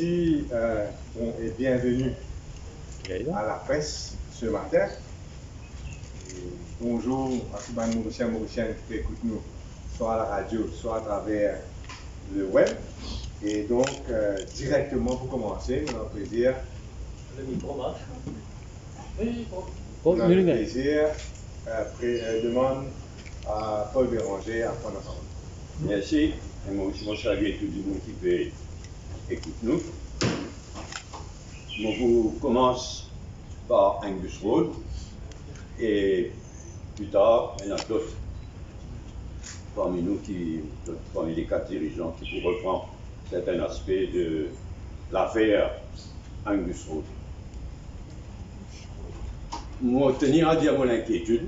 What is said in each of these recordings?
merci et bienvenue à la presse ce matin. Et bonjour à tous les Mauriciens et Mauriciennes qui écoutent nous, soit à la radio, soit à travers le web. Et donc, directement pour commencer, on a le plaisir. Le micro marche. Oui, On a le plaisir, demande à Paul Béranger à prendre la parole. Merci. Et moi aussi, je salue tout le monde qui peut écouter nous. Je vous commence par Angus Road et plus tard, il y en a d'autres parmi nous, parmi les 4 dirigeants qui pourront reprendre certains aspects de l'affaire Angus Road. Moi, tenir à dire mon inquiétude,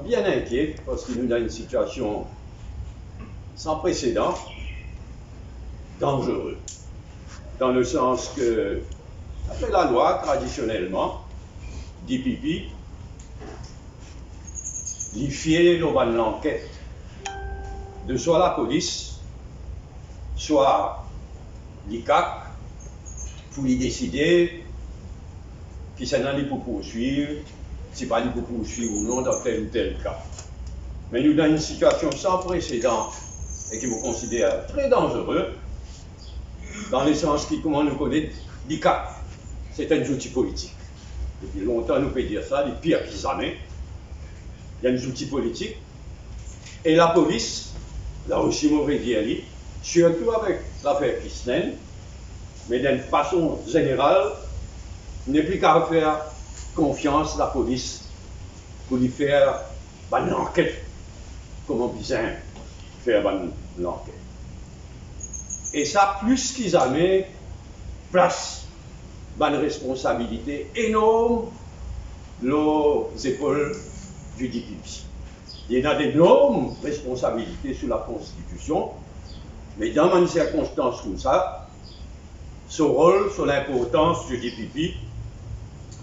bien inquiet parce que nous sommes dans une situation sans précédent, dangereux, dans le sens que, après la loi, traditionnellement, DPP, il fait l'enquête de soit la police, soit l'ICAC, pour y décider qui c'est dans les pour poursuivre, si pas les pour poursuivre ou non dans tel ou tel cas. Mais nous dans une situation sans précédent et qui vous considère très dangereux, dans le sens qui, comment nous connaît, l'ICAC, c'est un outil politique. Depuis longtemps, nous pouvons dire ça, les pires qu'ils jamais. Il y a des outils politiques. Et la police, là aussi, mauvais dire, surtout avec l'affaire Kisnen, mais d'une façon générale, n'est plus qu'à faire confiance à la police pour lui faire une enquête, comment bien faire une enquête. Et ça, plus qu'ils jamais, place une responsabilité énorme aux épaules du DPP. Il y a d'énormes responsabilités sur la Constitution, mais dans une circonstance comme ça, ce rôle sur l'importance du DPP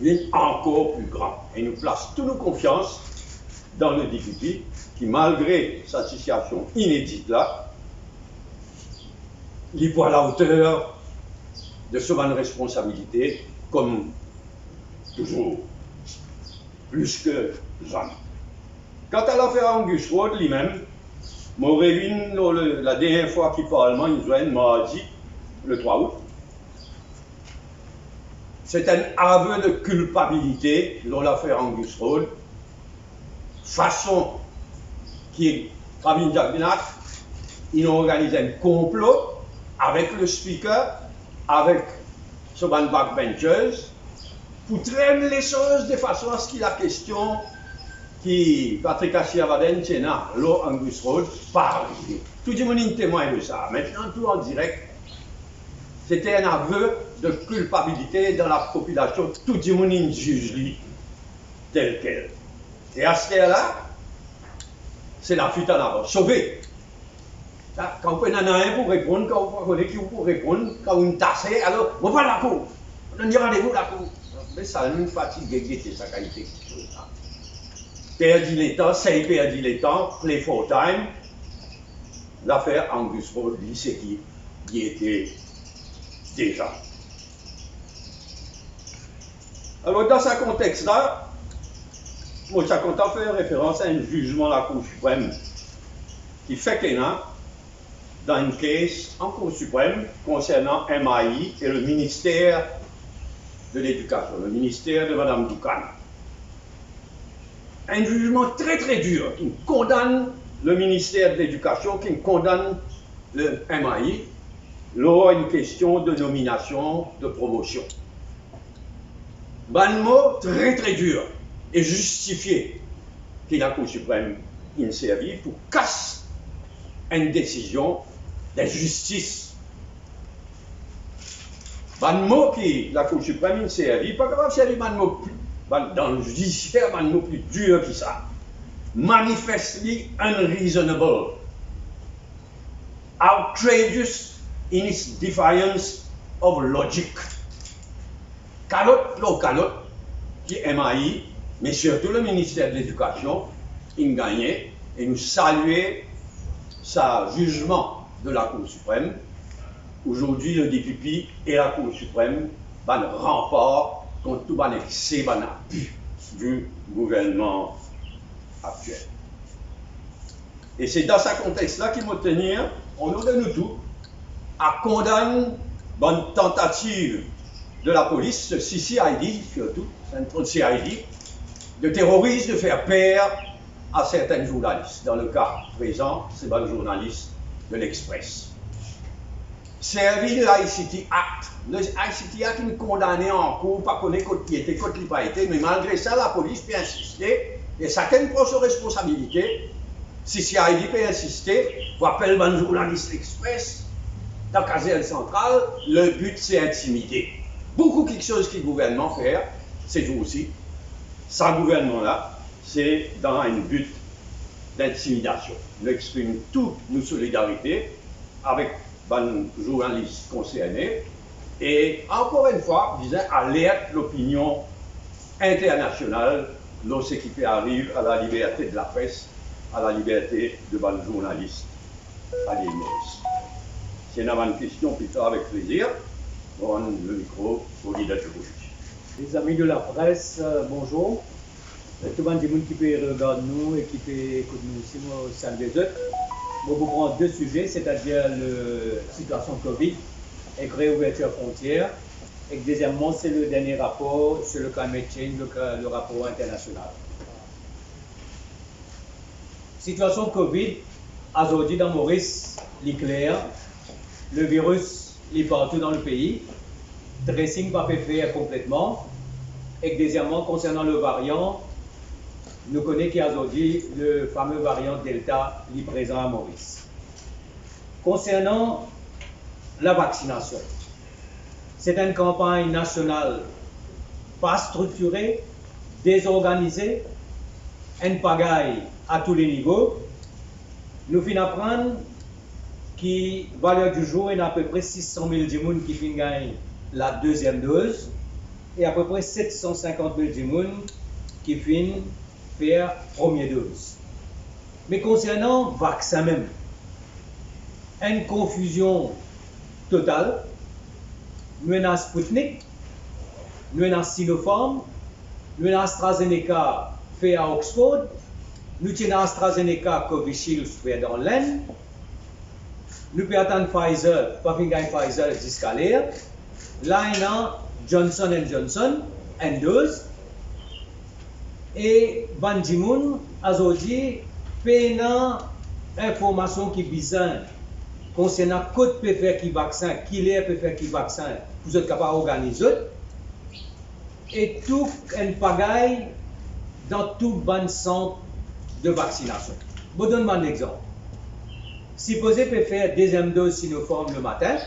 est encore plus grand. Et nous place toute nos confiance dans le DPP qui, malgré sa situation inédite là, il voit à la hauteur de ce bonne responsabilité, comme toujours, plus que jamais. Quant à l'affaire Angus Road lui-même, Maureen, la dernière fois qu'il parle, il m'a dit, le 3 août, c'est un aveu de culpabilité dans l'affaire Angus Road, façon qui, Rabin Jagbinat, ils ont organisé un complot avec le speaker, avec ce band backbenchers, pour traîner les choses de façon à ce qu'il y ait la question qui Patrick Achiavaden, Tchéna, l'eau Angus Road, parle. Tout le monde témoigne de ça. Maintenant, tout en direct, c'était un aveu de culpabilité dans la population. Tout le monde juge lui tel quel. Et à ce là c'est la fuite en avant. Sauvé. Quand vous n'en avez un pour répondre, quand vous connaissez qui pour répondre, quand vous tassez, alors, on va la cour. On dit rendez-vous la cour. Mais ça nous fatigue, c'est sa qualité. Perdu les temps, c'est perdu les temps, play for time. L'affaire Angus Road, c'est qui y était déjà. Alors, dans ce contexte-là, moi, je suis content de faire référence à un jugement de la Cour suprême qui fait qu'il y a dans une case en Cour suprême concernant MAI et le ministère de l'Éducation, le ministère de Mme Doukan. Un jugement très très dur qui condamne le ministère de l'Éducation, qui condamne le MAI lors d'une question de nomination, de promotion. Un mot très très dur et justifié que la Cour suprême a servi pour casser une décision d'injustice. Un mot que la Cour suprême a servi, pas grave, c'est un mot dans le judiciaire, un mot plus dur que ça. Manifestly unreasonable, outrageous in its defiance of logic. Calotte, qui est MAI, mais surtout le ministère de l'Éducation, il gagnait et nous saluait sa jugement de la Cour suprême aujourd'hui le DPP et la Cour suprême van rempart contre tout ban excès, ban abus du gouvernement actuel. Et c'est dans ce contexte-là qu'il faut tenir, au nom de nous tous, à condamner une tentative de la police, ce CID surtout, Central CID, de terrorisme, de faire peur à certains journalistes. Dans le cas présent, c'est le journaliste de l'Express. Servi de l'ICT Act. Le ICT Act est condamné en cours, pas connaître qui était, qui n'a pas été, mais malgré ça, la police peut insister, et chacun prend sa responsabilité. Si CID peut insister, vous appelez le journaliste Express, dans la caserne centrale, le but c'est intimider. Beaucoup quelque chose que le gouvernement fait, ces jours-ci, ce gouvernement-là, c'est dans un but d'intimidation. Nous exprimons toute nos solidarités avec les journalistes concernés et encore une fois, disons, alerte l'opinion internationale lorsque qui arrive à la liberté de la presse, à la liberté de les journalistes à l'île Maurice. C'est une question plutôt avec plaisir. On donne le micro au leader de l'opposition. Les amis de la presse, bonjour. Tout le monde qui peut regarder nous et qui peut écouter nous aussi, moi, salue les autres. Je vais vous prendre deux sujets, c'est-à-dire la situation Covid et réouverture frontières. Et deuxièmement, c'est le dernier rapport sur le climate change, le rapport international. Situation Covid, aujourd'hui dans Maurice, l'éclair, le virus est partout dans le pays, dressing pas fait faire complètement. Et deuxièmement, concernant le variant, nous connaissons qu'aujourd'hui le fameux variant Delta est présent à Maurice. Concernant la vaccination, c'est une campagne nationale pas structurée, désorganisée, une pagaille à tous les niveaux. Nous finissons apprendre que valeur du jour, il y a à peu près 600 000 personnes qui finissent gagner la deuxième dose et à peu près 750 000 personnes qui finissent faire la première dose. Mais concernant le vaccin même, une confusion totale. Nous avons Sputnik, nous avons Sinopharm, nous avons AstraZeneca fait à Oxford, nous avons AstraZeneca Covishield fait dans l'Inde, nous pouvons attendre Pfizer, pas fin Pfizer jusqu'à l'air, là il y a Johnson & Johnson, une dose, et Banjimoun, aujourd'hui, fait une information qui est bizarre concernant code peut faire qui vaccin, qui l'air peut faire qui vaccin, vous êtes capable d'organiser. Et tout une pagaille dans tout bon centre de vaccination. Je vous donne un exemple. Si vous peut faire deuxième dose Sinopharm le matin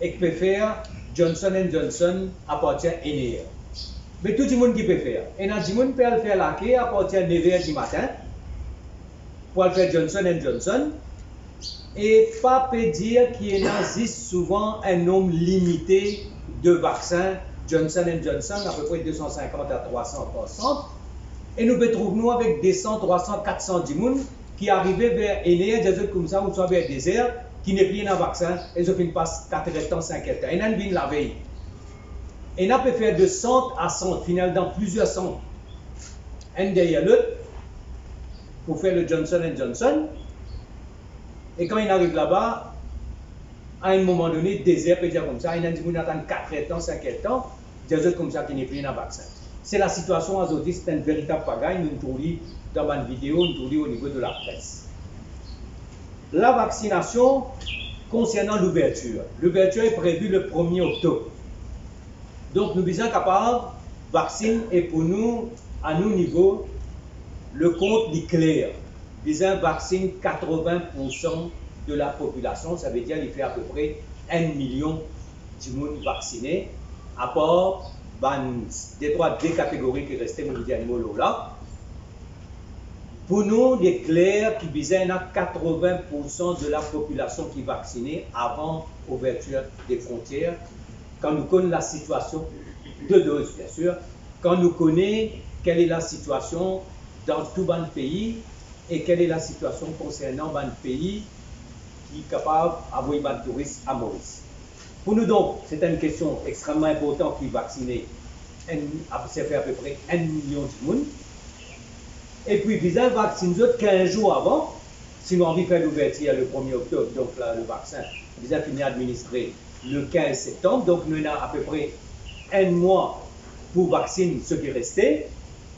et que peut faire Johnson & Johnson à partir de 1h. Mais tout le monde qui peut faire. Et tout le monde peut faire la queue à partir de 9h du matin pour faire Johnson & Johnson. Et pas peut dire qu'il existe souvent un nombre limité de vaccins Johnson & Johnson, à peu près 250 à 300 par centre. Et nous retrouvons avec des 100, 300, 400 personnes qui arrivent vers des autres comme ça, ou soit vers le désert, qui n'est plus un vaccin, et ils finissent pas 4 temps, 5 temps. Et ils viennent la veille. Et on peut faire de centre à centre, finalement dans plusieurs centres, un derrière l'autre, pour faire le Johnson & Johnson. Et quand il arrive là-bas, à un moment donné, désert peut dire comme ça, il y a des gens qui attendent 4 temps, 5 temps, des autres comme ça qui n'est plus un vaccin. C'est la situation aujourd'hui, c'est une véritable pagaille, nous trouvons dans ma vidéo, nous trouvons au niveau de la presse. La vaccination concernant l'ouverture. L'ouverture est prévue le 1er octobre. Donc nous sommes capables de vacciner et pour nous, à nos niveaux, le compte est clair. Nous avons vacciné 80% de la population, ça veut dire qu'il fait à peu près 1 million de monde vaccinés, à part des catégories qui restaient au niveau là. Pour nous, il est clair qu'il y a 80% de la population qui est vaccinée avant l'ouverture des frontières. Quand nous connaissons la situation, 2 doses bien sûr, quand nous connaissons quelle est la situation dans tout le pays et quelle est la situation concernant le pays qui est capable d'envoyer des touristes à Maurice. Pour nous donc, c'est une question extrêmement importante qui vacciner, ça fait à peu près 1 million de monde. Et puis, Visa vaccine 15 jours avant, sinon on va faire l'ouverture le 1er octobre, donc là, le vaccin, Visa finit administré le 15 septembre, donc nous avons à peu près 1 mois pour vacciner ce qui restait.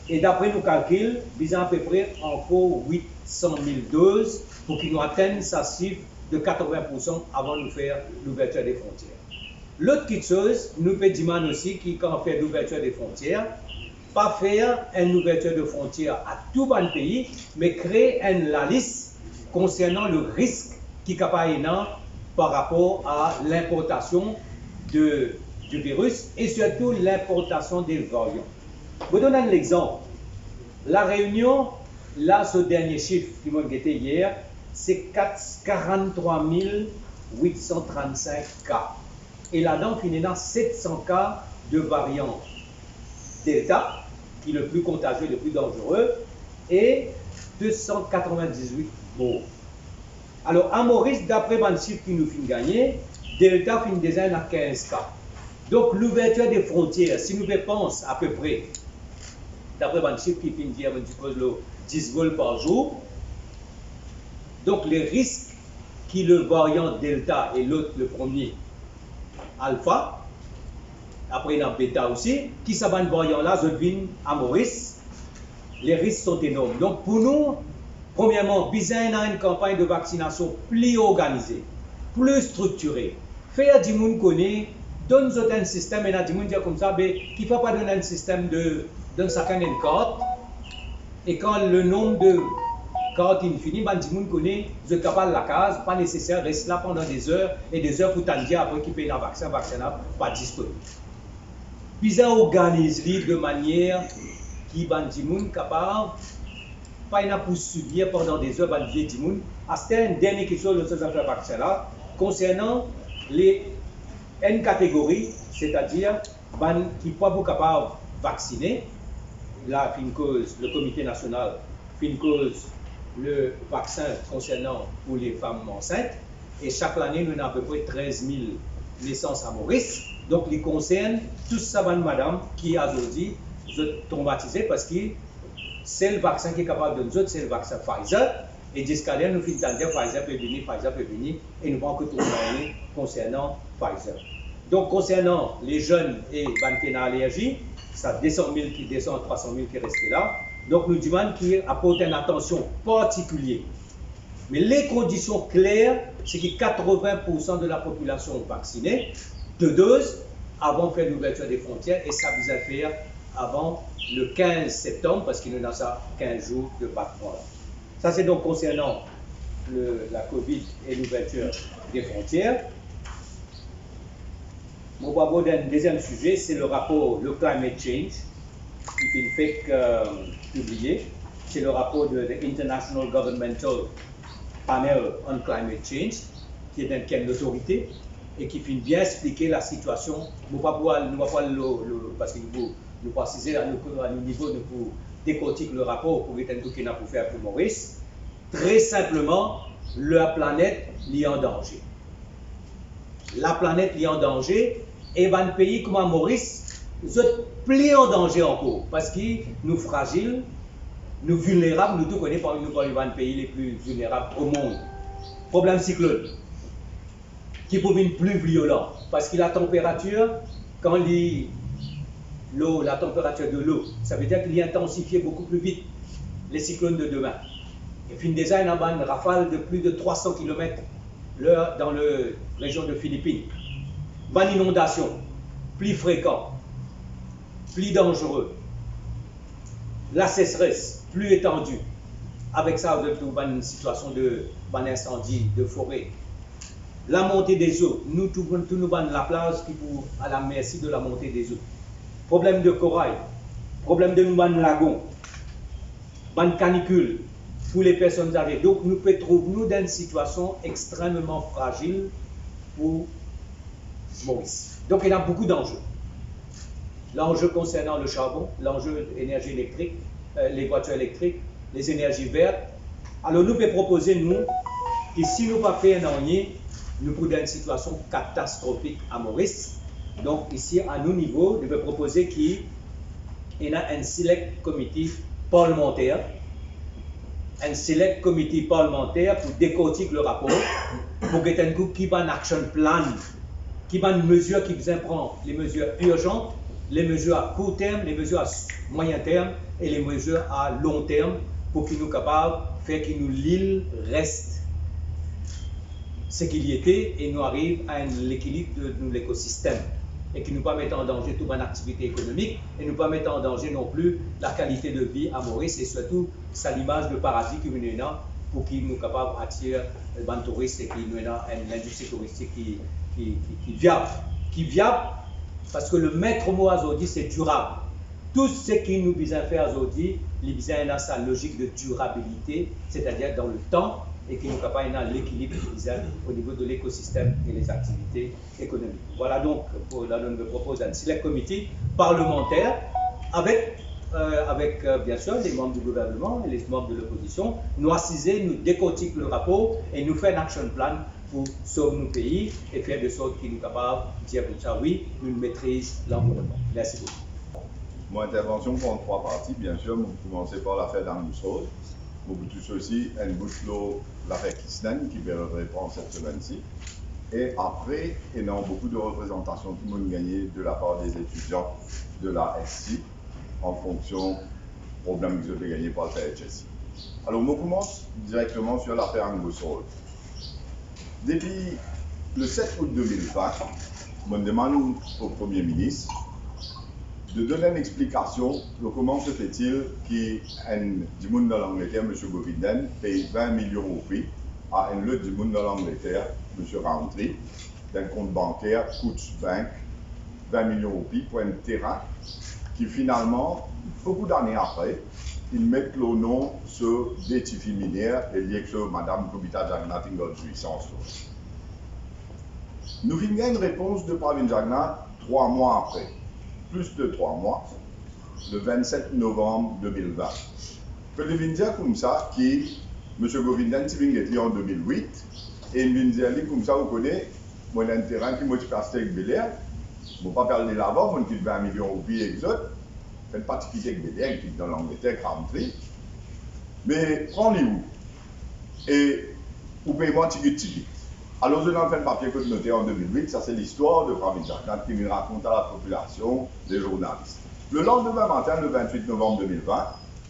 Et d'après nos calculs, Visa à peu près encore 800 000 doses pour qu'ils nous atteignent sa cible de 80% avant de nous faire l'ouverture des frontières. L'autre petite chose, nous peut demander aussi qui, quand on fait l'ouverture des frontières, pas faire une ouverture de frontières à tout le pays, mais créer la liste concernant le risque qui est capable par rapport à l'importation du virus et surtout l'importation des variants. Je vous donne un exemple. La Réunion, là, ce dernier chiffre qui m'a guetté hier, c'est 43 835 cas. Et là-dedans, il y a 700 cas de variant Delta, qui est le plus contagieux, le plus dangereux, et 298 morts. Alors, à Maurice, d'après le chiffre qui nous fait gagner, Delta finit déjà à 15 cas. Donc, l'ouverture des frontières, si nous pensons à peu près, d'après le chiffre qui finit dire 10 vols par jour, donc les risques qui le variant Delta et l'autre, le premier, Alpha, après il y a Beta aussi, qui s'en variant-là, je viens à Maurice, les risques sont énormes. Donc pour nous, premièrement, besoin une campagne de vaccination plus organisée, plus structurée. Faire du monde connaît, donne un système, et du monde dire comme ça, mais qui ne faut pas donner un système de chacun une carte, et quand le nombre de cartes est fini, du monde connaît, vous êtes capable de la case, pas nécessaire, reste là pendant des heures et des heures pour t'en dire après qu'il paye un vaccin, pas disponible. Puis ça organise de manière qui est capable, pas une pour subir pendant des heures, du monde. C'était une dernière question de ce vaccin là concernant les N catégories, c'est-à-dire qui ne sont pas capables de vacciner. Là, une cause, le comité national, une cause, le vaccin concernant pour les femmes enceintes. Et chaque année, nous avons à peu près 13 000 naissances à Maurice. Donc, il concerne tous ça, madame, qui a aujourd'hui traumatisé parce que c'est le vaccin qui est capable de nous autres, c'est le vaccin Pfizer. Et jusqu'à là, nous finissons de dire Pfizer peut venir, et nous avons que tout l'année concernant Pfizer. Donc, concernant les jeunes et les allergies, ça descend 1000 qui descend, 300 000 qui restent là. Donc, nous demandons qu'il apporte une attention particulière. Mais les conditions claires, c'est que 80% de la population vaccinée, 2 doses, avant de faire l'ouverture des frontières, et ça vous a fait avant le 15 septembre, parce qu'il nous a ça 15 jours de battement. Ça, c'est donc concernant la COVID et l'ouverture des frontières. Mon deuxième sujet, c'est le rapport, le Climate Change, qui fait publié. C'est le rapport de l'International Governmental Panel on Climate Change, qui est une autorité et qui finit bien expliquer la situation. Nous ne pouvons pas parce que nous préciser à nos niveaux, nous décortiquer le rapport pour être tout qu'il a pour faire pour Maurice. Très simplement, la planète est en danger. La planète est en danger et un pays comme Maurice, nous sommes plus en danger encore parce que nous sommes fragiles, nous vulnérables, nous tous connaissons parmi nous les pays les plus vulnérables au monde. Problème cyclone, qui peut être plus violent parce que la température, quand la température de l'eau, ça veut dire qu'il est intensifié beaucoup plus vite les cyclones de demain. Et puis déjà, il y a une rafale de plus de 300 km/h dans la région de Philippines. Une inondation, plus fréquent, plus dangereux. La sécheresse, plus étendue. Avec ça, vous avez une situation d'incendie de forêt. La montée des eaux, nous la plage qui pour à la merci de la montée des eaux. Problème de corail, problème de lagon, bonne canicule pour les personnes âgées. Donc nous pouvons trouver dans une situation extrêmement fragile pour Maurice. Donc il y a beaucoup d'enjeux. L'enjeu concernant le charbon, l'enjeu de l'énergie électrique, les voitures électriques, les énergies vertes. Alors nous pouvons proposer, nous, que si nous ne pas fait rien, nous pourrions une situation catastrophique à Maurice. Donc ici, à nos niveaux, je vais proposer qu'il y ait un select committee parlementaire, pour décortiquer le rapport, pour que un coup qui va un action plan, qui va une mesure qui besoin prendre, les mesures urgentes, les mesures à court terme, les mesures à moyen terme et les mesures à long terme pour qu'ils nous capables de faire que l'île reste ce qu'il y était et nous arrive à l'équilibre de l'écosystème et qui ne nous pas mettre en danger toute notre activité économique et ne pas mettre en danger non plus la qualité de vie à Maurice et surtout sa l'image de paradis que nous avons pour qu'il nous capable d'attirer les touristes et qu'il nous ait une industrie touristique qui est viable parce que le maître mot aujourd'hui c'est durable. Tout ce qui nous besoin faire aujourd'hui, il besoin dans sa logique de durabilité, c'est-à-dire dans le temps et qui nous capable dans l'équilibre au niveau de l'écosystème et les activités économiques. Voilà donc, je propose un select committee parlementaire avec bien sûr les membres du gouvernement et les membres de l'opposition, nous assiser, nous décortiquer le rapport et nous faire un action plan pour sauver nos pays et faire de sorte qu'ils nous capables de dire comme ça, oui, nous maîtrisons l'environnement. Merci beaucoup. Mon intervention prend trois parties, bien sûr. Vous commencez par l'affaire d'Angus-Rose. Vous touchez aussi un bout de l'affaire Kisnen qui va répondre cette semaine-ci. Et après, il y a beaucoup de représentations tout le monde gagné de la part des étudiants de la SC en fonction du problème qu'ils ont gagné par le PHSI. Alors, on commence directement sur l'affaire Angus-Rose. Depuis le 7 août 2020, on demande au Premier ministre de donner une explication de comment se fait-il qu'un monde de l'Angleterre, M. Govindен, paye 20 millions au prix à un autre du monde de l'Angleterre, M. Rowntree, d'un compte bancaire, Coutts Bank, 20 millions au prix pour un terrain qui finalement, beaucoup d'années après, ils mettent le nom sur des titres minières et liés sur Mme Kobita Jagannath en jouissance. Nous avons une réponse de Pravin Jagannath 3 mois après. Plus de 3 mois, le 27 novembre 2020. Que les Vindiens comme ça, qui, M. Govindен, était en 2008, et une Vindiens comme ça, vous connaissez, mon terrain qui m'a passé avec Bel Air, je ne vais pas parler là-bas, mon petit 20 millions de rupies et autres, je ne pas typique avec Bel Air, qui est dans l'Angleterre, Rowntree, mais prenez où et vous payez-moi ticket. Alors, je n'en fais un papier que de noter en 2008, ça c'est l'histoire de Pravin Jagannath qui me raconte à la population, des journalistes. Le lendemain matin, le 28 novembre 2020,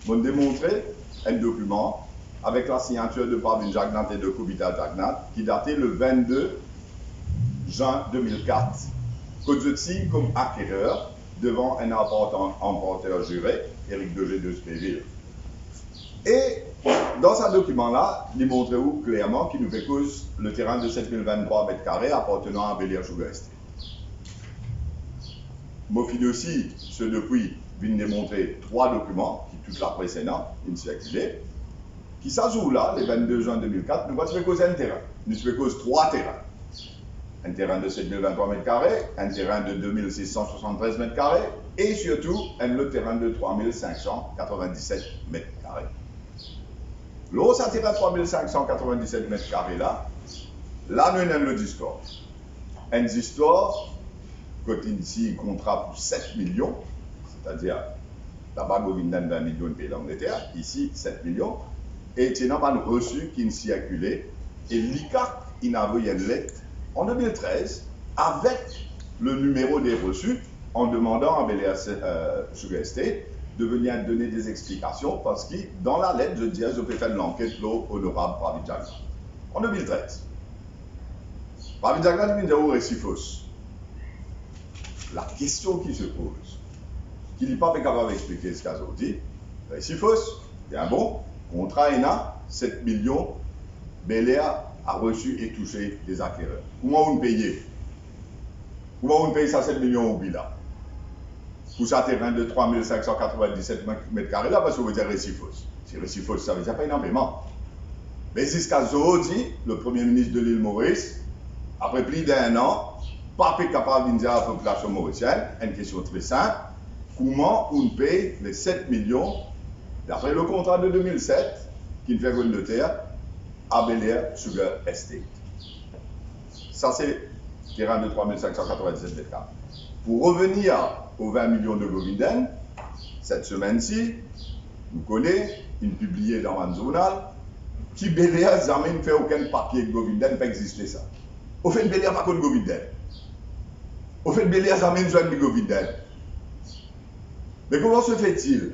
on démontrait un document avec la signature de Pravin Jagannath et de Kobita Jagannath qui datait le 22 juin 2004, que je signe comme acquéreur devant un emporteur juré, Éric Degé de Spéville. Et dans ce document-là, il montre clairement qu'il nous fait cause le terrain de 7023 m² appartenant à Bel Air Sugar Estate. Mofine aussi, ce depuis, vient démontrer 3 documents qui, toute la précédente, une circulée, qui s'ajoutent là, le 22 juin 2004, nous fait cause un terrain. Nous fait cause 3 terrains. Un terrain de 7023 m², un terrain de 2673 m² et surtout un autre terrain de 3597 m². L'autre terrain de 3597 m² là, nous avons le discours. Un discours, quand ici, un contrat pour 7 millions, c'est-à-dire là-bas, Govindен 20 millions de pays d'Angleterre, ici 7 millions, et il y a un reçu qui est circulé, et l'ICAC, il a envoyé une lettre en 2013 avec le numéro des reçus en demandant à Bel Air Sugar Estate de venir donner des explications parce que dans la lettre, je disais, je peux faire l'enquête honorable Pravin Jagannath. En 2013. Pravin Jagannath vient de Récifos. La question qui se pose, qu'il n'est pas capable d'expliquer ce qu'a dit, Récifos, il y a un bon contrat ENA, 7 millions, Bel Air a reçu et touché des acquéreurs. Comment on paye? Comment on paye ça 7 millions au bilan? Pour ça, terrain de 3597 m² là, parce que vous veut dire Récifos. Si Récifos, ça veut dire pas énormément. Mais jusqu'à aujourd'hui, le Premier ministre de l'île Maurice, après plus d'1 an, pas capable de dire à la population mauricienne, une question très simple, comment on paye les 7 millions, d'après le contrat de 2007, qui fait une de terre, à Bel Air Sugar Estate. Ça, c'est terrain de 3597 mètres carrés. Pour revenir aux 20 millions de Govinden, cette semaine-ci, vous connaissez, il publié dans un journal, qui Bel Air n'a jamais fait aucun papier de Govinden, pas exister ça. Au fait, Bel Air pas contre Govinden. Au fait, Bel Air n'a jamais besoin de Govinden. Mais comment se fait-il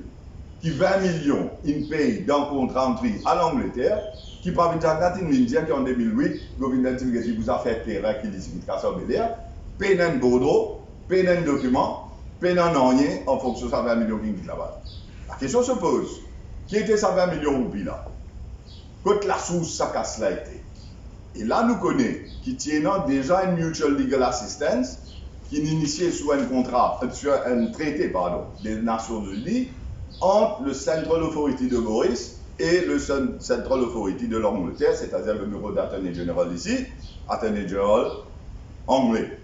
que 20 millions, ils payent dans le contrat entrée à l'Angleterre, qui par une jagate indien qui en 2008, Govinden Tivgeti vous a fait terrain qui dit qu'il casse Bel Air, paye un bordereau, paye un document, paye un rien en fonction de 20 millions qui là-bas. La question se pose, qui était ces 20 millions roupies là? Quand la source ça casse là été. Et là nous connaissons qui tiennent déjà une mutual legal assistance qui est initiée sur un contrat, sur un traité pardon, des Nations Unies entre le Central Authority de Maurice et le Central Authority de l'Angleterre, c'est-à-dire le bureau d'Attorney General ici, Attorney General anglais,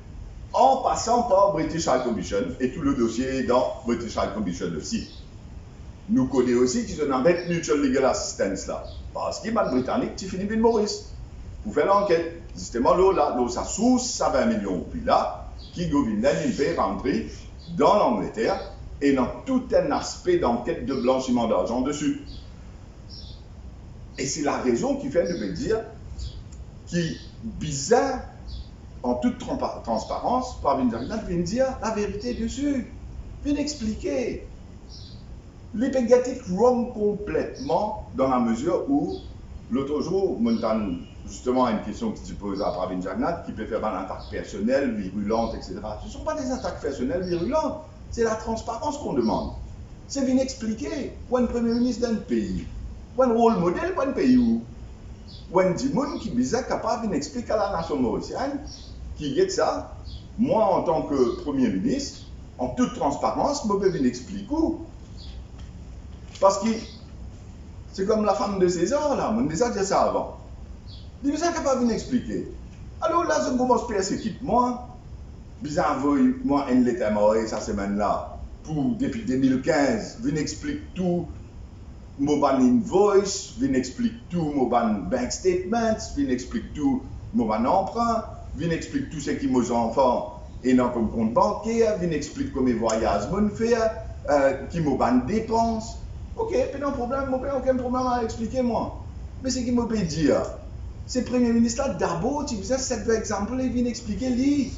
en passant par British High Commission, et tout le dossier est dans British High Commission aussi. Nous connaissons aussi qu'ils ont un mutual legal assistance là, parce qu'il y a un Britannique qui finit bien Maurice. Pour faire l'enquête, justement, là, ça source, ça 20 millions, puis là, qui Govinden, il fait rentrer dans l'Angleterre et dans tout un aspect d'enquête de blanchiment d'argent dessus. Et c'est la raison qui fait de me dire qui bizarre, en toute transparence, par Vinzagna, vient dire la vérité dessus, vient expliquer. Les pédiatriques wrong complètement dans la mesure où l'autre jour, Montan, justement, une question qui se pose à Pravin Jagnat, qui peut faire une attaque personnelle, virulente, etc. Ce ne sont pas des attaques personnelles virulentes, c'est la transparence qu'on demande. C'est bien expliqué. Ou un premier ministre d'un pays, ou un rôle modèle, ou un pays où un dimoun qui est capable d'expliquer à la nation mauricienne qui est ça. Moi, en tant que premier ministre, en toute transparence, je peux bien expliquer où. Parce que c'est comme la femme de César, là, on a déjà dit ça avant. Il est capable d'expliquer. Alors là, je commence à persécuter moi. Moi, une lettre mort cette semaine-là, depuis 2015, je explique tout, mon invoice, je explique tout, mon bank statements, je explique tout, mon emprunt, je explique tout ce qui mes enfants et dans comme compte bancaire, je explique comment mes voyages vont faire, qui m'ont dépenses. Ok, pas de problème, je n'ai aucun problème à expliquer moi. Mais ce qui me peut dire, c'est le Premier ministre là, d'abord, tu faisais cet exemple, il vient expliquer lui.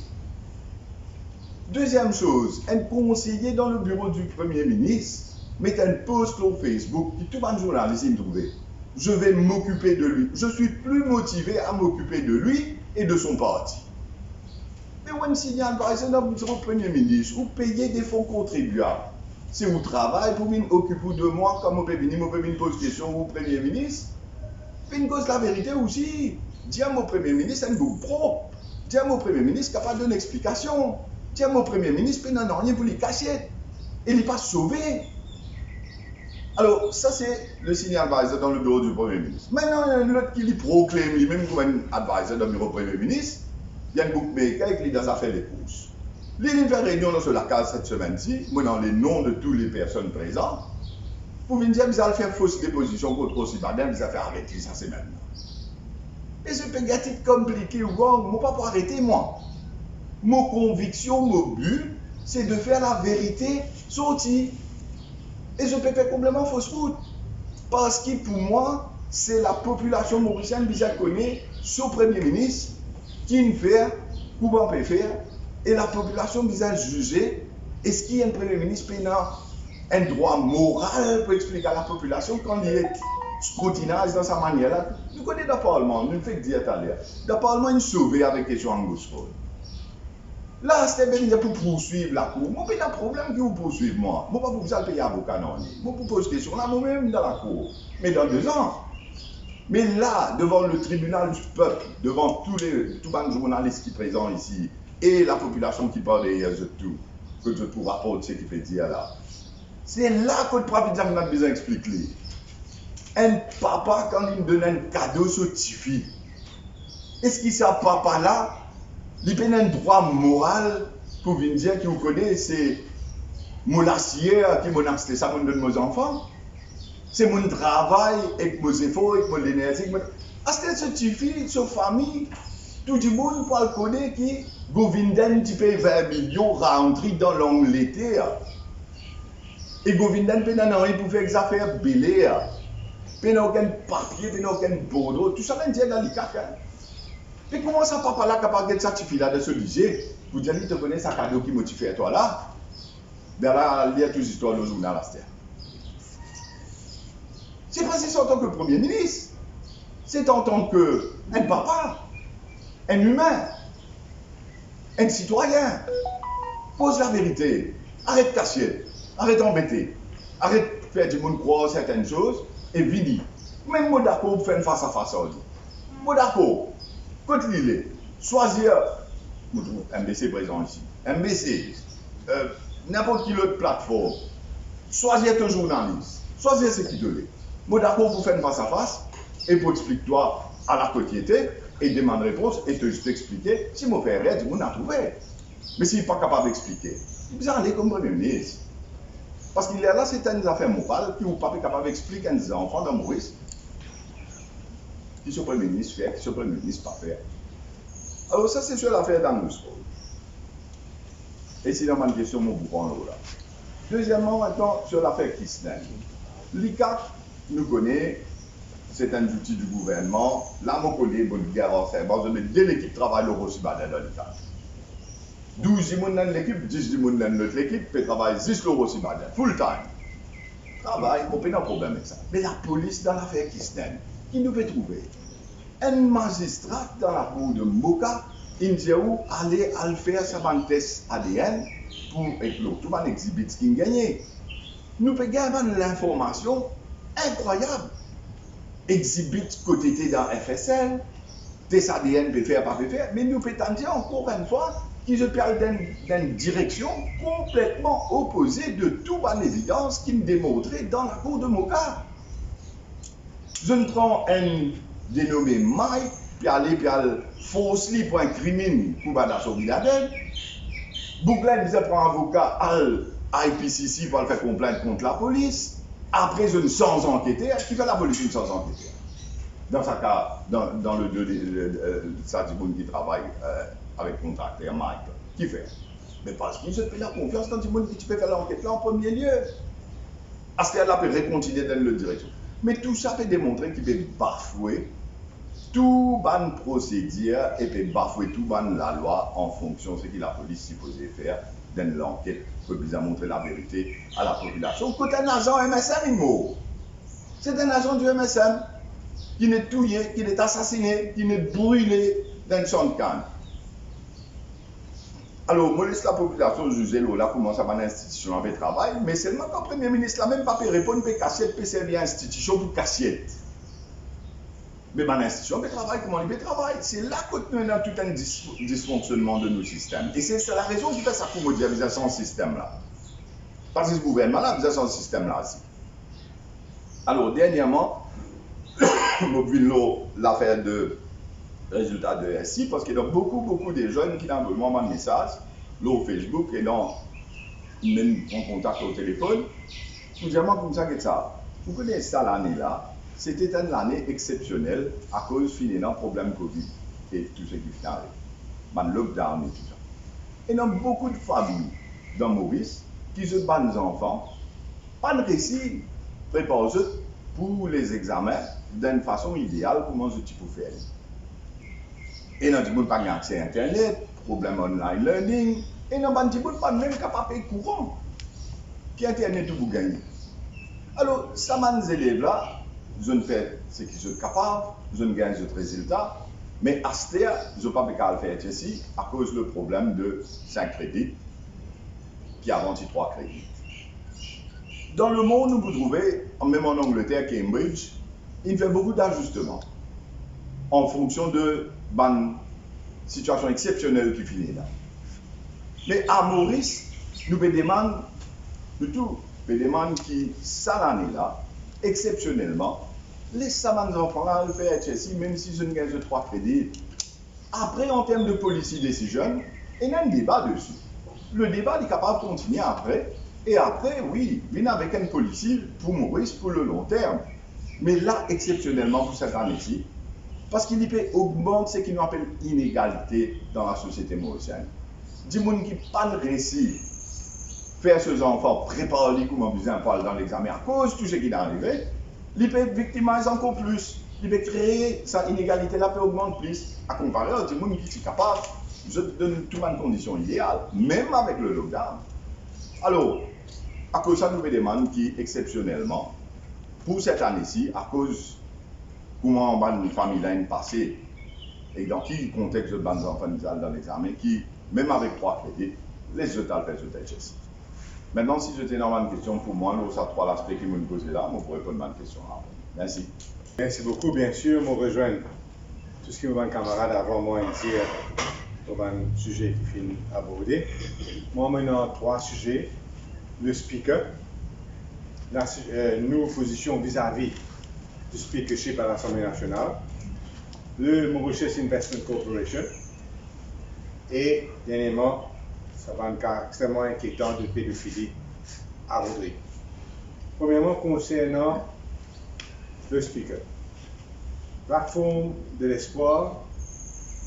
Deuxième chose, un conseiller dans le bureau du Premier ministre met un post sur Facebook qui tout un journaliste me trouvait. Je vais m'occuper de lui. Je suis plus motivé à m'occuper de lui et de son parti. Mais on signale par exemple au Premier ministre, vous payez des fonds contribuables. C'est au travail pour m'occuper de moi, comme on peut venir me poser question au Premier ministre. Puis une cause la vérité aussi. Dis à mon Premier ministre, c'est un groupe propre. Dis à mon Premier ministre capable de donner une explication. Dis à mon Premier ministre, il n'a rien pour les cacher. Il n'est pas sauvé. Alors, ça c'est le senior advisor dans le bureau du Premier ministre. Maintenant, il y a un autre qui lui proclame lui-même comme un advisor dans le bureau du Premier ministre. Il y a un bookmaker qui a fait les courses. Il fait réunion dans la case cette semaine-ci, moi dans les noms de toutes les personnes présentes, pour venir dire qu'ils allaient faire fausse déposition contre aussi madame, ils allaient faire arrêter ça semaine. Et ce pédiatrique compliqué ou wrong, moi pas pour arrêter moi. Mon conviction, mon but, c'est de faire la vérité sortie. Et je peux faire complètement fausse route. Parce que pour moi, c'est la population mauricienne qui connaît ce Premier ministre qui ne fait, comment peut faire, et la population qui a jugé, est-ce qu'il y a un Premier ministre qui a un droit moral pour expliquer à la population quand il est scrutinage dans sa manière-là. Nous connaissons le Parlement, nous faisons dire tout à l'heure. Le Parlement est sauvé avec question anglophone. Là, c'était bien pour poursuivre la cour. Moi, il y a un problème que vous poursuivez moi. Moi, pas pour vous payer avocat, non. Moi, pour poser question là, moi-même dans la cour. Mais dans 2 ans. Mais là, devant le tribunal du peuple, devant tous les journalistes qui sont présents ici, et la population qui parle derrière tout, que je trouve rapporter ce qu'il fait dire là. C'est là que le prophète a besoin d'expliquer. Un papa, quand il me donne un cadeau certifié, est-ce que ce papa-là, il a un droit moral pour venir dire qu'il vous connaît, c'est mon acier qui m'a acheté ça pour donner mes enfants? C'est mon travail, avec mes efforts, avec mon énergie. ce suffit, ce famille, tout le monde peut le connaître qui Govindan tu payes 20 millions rentrés dans l'Angleterre. Et Govindan peut n'en rien pour faire des affaires belées. Peut n'a aucun papier, peut n'a aucun bordeaux. Tout ça, c'est dans les cas. Et comment ça, papa là, capable de certificat de ce lycée pour dire qu'il te connaît sa cadeau qui motive à toi là? Ben là, il y a toutes les histoires de journal à la terre. C'est pas si c'est en tant que Premier ministre. C'est en tant qu'un papa, un humain, un citoyen. Pose la vérité. Arrête de cacher. Arrête d'embêter. Arrête de faire du monde croire certaines choses et vini. Même moi d'accord pour faire une face à face. Moi d'accord. Quand il est, choisir, MBC présent ici, MBC, n'importe quelle autre plateforme, choisir ton journaliste, choisir ce qui te l'est. Moi d'accord pour faire une face à face et pour expliquer toi à la quotidienne et demander réponse et te expliquer si mon frère est, on a trouvé. Mais s'il n'est pas capable d'expliquer, vous allez comme Premier ministre. Parce qu'il y a là certaines affaires morales qui vous pas capable d'expliquer à des enfants dans Maurice. Qui sont Premier ministre fait, qui sont Premier ministre pas fait. Alors ça c'est sur l'affaire d'Angousco. Et c'est dans ma question mon boucan là. Deuxièmement, maintenant sur l'affaire Kisnen. L'ICAC nous connaît, c'est un outil du gouvernement. Là, mon collègue, bon, guerre en fait, bon, de l'équipe travaille au Rossibadin dans l'ICAC. 12 personnes dans l'équipe, 10 personnes dans l'autre équipe, peut travailler 10 au Rossibadin, full time. Travail, on peut pas de problème avec ça. Mais la police dans l'affaire Kisnen, qui nous peut trouver un magistrat dans la cour de Moka, il dit où aller à faire sa test ADN pour éclore tout le monde exhibit ce qu'il gagne. Nous pouvons gagner l'information incroyable. Exhibit côté dans FSL, test ADN peut faire, pas peut faire, mais nous pouvons dire encore une fois qu'ils se perdent dans une direction complètement opposée de toute bonne évidence qu'ils démontraient dans la cour de Moka. Je ne prends un dénommé Mike, puis aller faussely pour un crime pour Badasso Biladel. Bouglen, il prend un avocat à IPCC pour faire complainte contre la police. Après, une sans enquêter, qui fait la police une sans enquêter? Dans ce cas, dans le Sadimoun qui travaille avec contracteur Mike, qui fait? Mais parce qu'il se fait la confiance dans Sadimoun qui peut faire l'enquête là en premier lieu. Parce qu'elle a pu continuer dans le direction. Mais tout ça peut démontrer qu'il peut bafouer tout ban procédure et peut bafouer tout ban la loi en fonction de ce que la police est supposée faire dans l'enquête pour bien montrer la vérité à la population. Quand un agent MSM, c'est un agent du MSM qui n'est tué, qui n'est assassiné, qui n'est brûlé dans une champ de canne. Alors, moi, laisse la population juger là comment ça va l'institution avec le travail, mais seulement quand le Premier ministre n'a même pas pu répondre, peut cacher, peut servir à l'institution pour cacher. Mais l'institution peut travailler, comment il peut travailler? C'est là que nous avons tout un dysfonctionnement de nos systèmes. Et c'est la raison qui fait ça pour moderniser ce système-là. Parce que ce gouvernement-là, il a ce système-là aussi. Alors, dernièrement, nous avons l'affaire de résultats de SI, parce qu'il y a beaucoup de jeunes qui ont envoyé un message, au Facebook, et même en contact au téléphone, pour dire comme ça que ça. Vous connaissez ça l'année-là, c'était une année exceptionnelle à cause finalement problème Covid et tout ce qui fait arriver. Le lockdown et tout ça. Et il y a beaucoup de familles dans Maurice qui se battent les enfants, pas de récit, préparent pour les examens d'une façon idéale, comment je peux faire. Et nous n'avons pas accès à Internet, problème online learning, et nous n'avons pas même capable de courant. Qui Internet vous gagnez. Alors, ça m'a les élèves là, je ne fais ce qu'ils sont capables, je ne gagne d'autres résultats, mais à ce stade, je ne peux pas faire ici à cause du problème de 5 crédits qui a 23 crédits. Dans le monde, vous trouvez, même en Angleterre, Cambridge, il fait beaucoup d'ajustements en fonction de la situation exceptionnelle qui finit là. Mais à Maurice, nous demandons de tout. Nous demandons qui, ça l'année là, exceptionnellement, les samans enfants là, le faire ici, même si je ne gagne que 3 crédits. Après, en termes de policy decision, il y a un débat dessus. Le débat est capable de continuer après. Et après, oui, venir avec une policy pour Maurice pour le long terme. Mais là, exceptionnellement, pour cette année-ci, Parce qu'il augmente ce qu'on appelle inégalité dans la société mauricienne. Des gens qui n'ont pas réussi à faire ces enfants, préparer comment besoin parler dans l'examen à cause de tout ce qui est arrivé, ils peuvent victimiser encore plus. Ils peuvent créer cette inégalité-là, peut augmenter plus. À comparer à des gens qui sont capables de donner toutes les conditions idéales, même avec le lockdown. Alors, à cause de ça, nous avons des gens qui, exceptionnellement, pour cette année-ci, à cause comment une famille a passé et dans quel contexte de bonnes enfants dans l'examen, qui, même avec 3 crédits, les autres fait ce test. Maintenant, si j'étais dans une question pour moi, nous avons 3 aspects qui me posent là, je pourrais répondre à une question là. Merci. Merci beaucoup. Bien sûr, je rejoins tout ce que mes camarades avant moi dire sur un sujet qui finit abordé. Moi, maintenant, 3 sujets. Le speaker, nos positions vis-à-vis du speakership à l'Assemblée nationale, le Mauritius Investment Corporation et, dernièrement, ça va un cas extrêmement inquiétant de pédophilie à Rodrigue. Premièrement, concernant le speaker, plateforme de l'espoir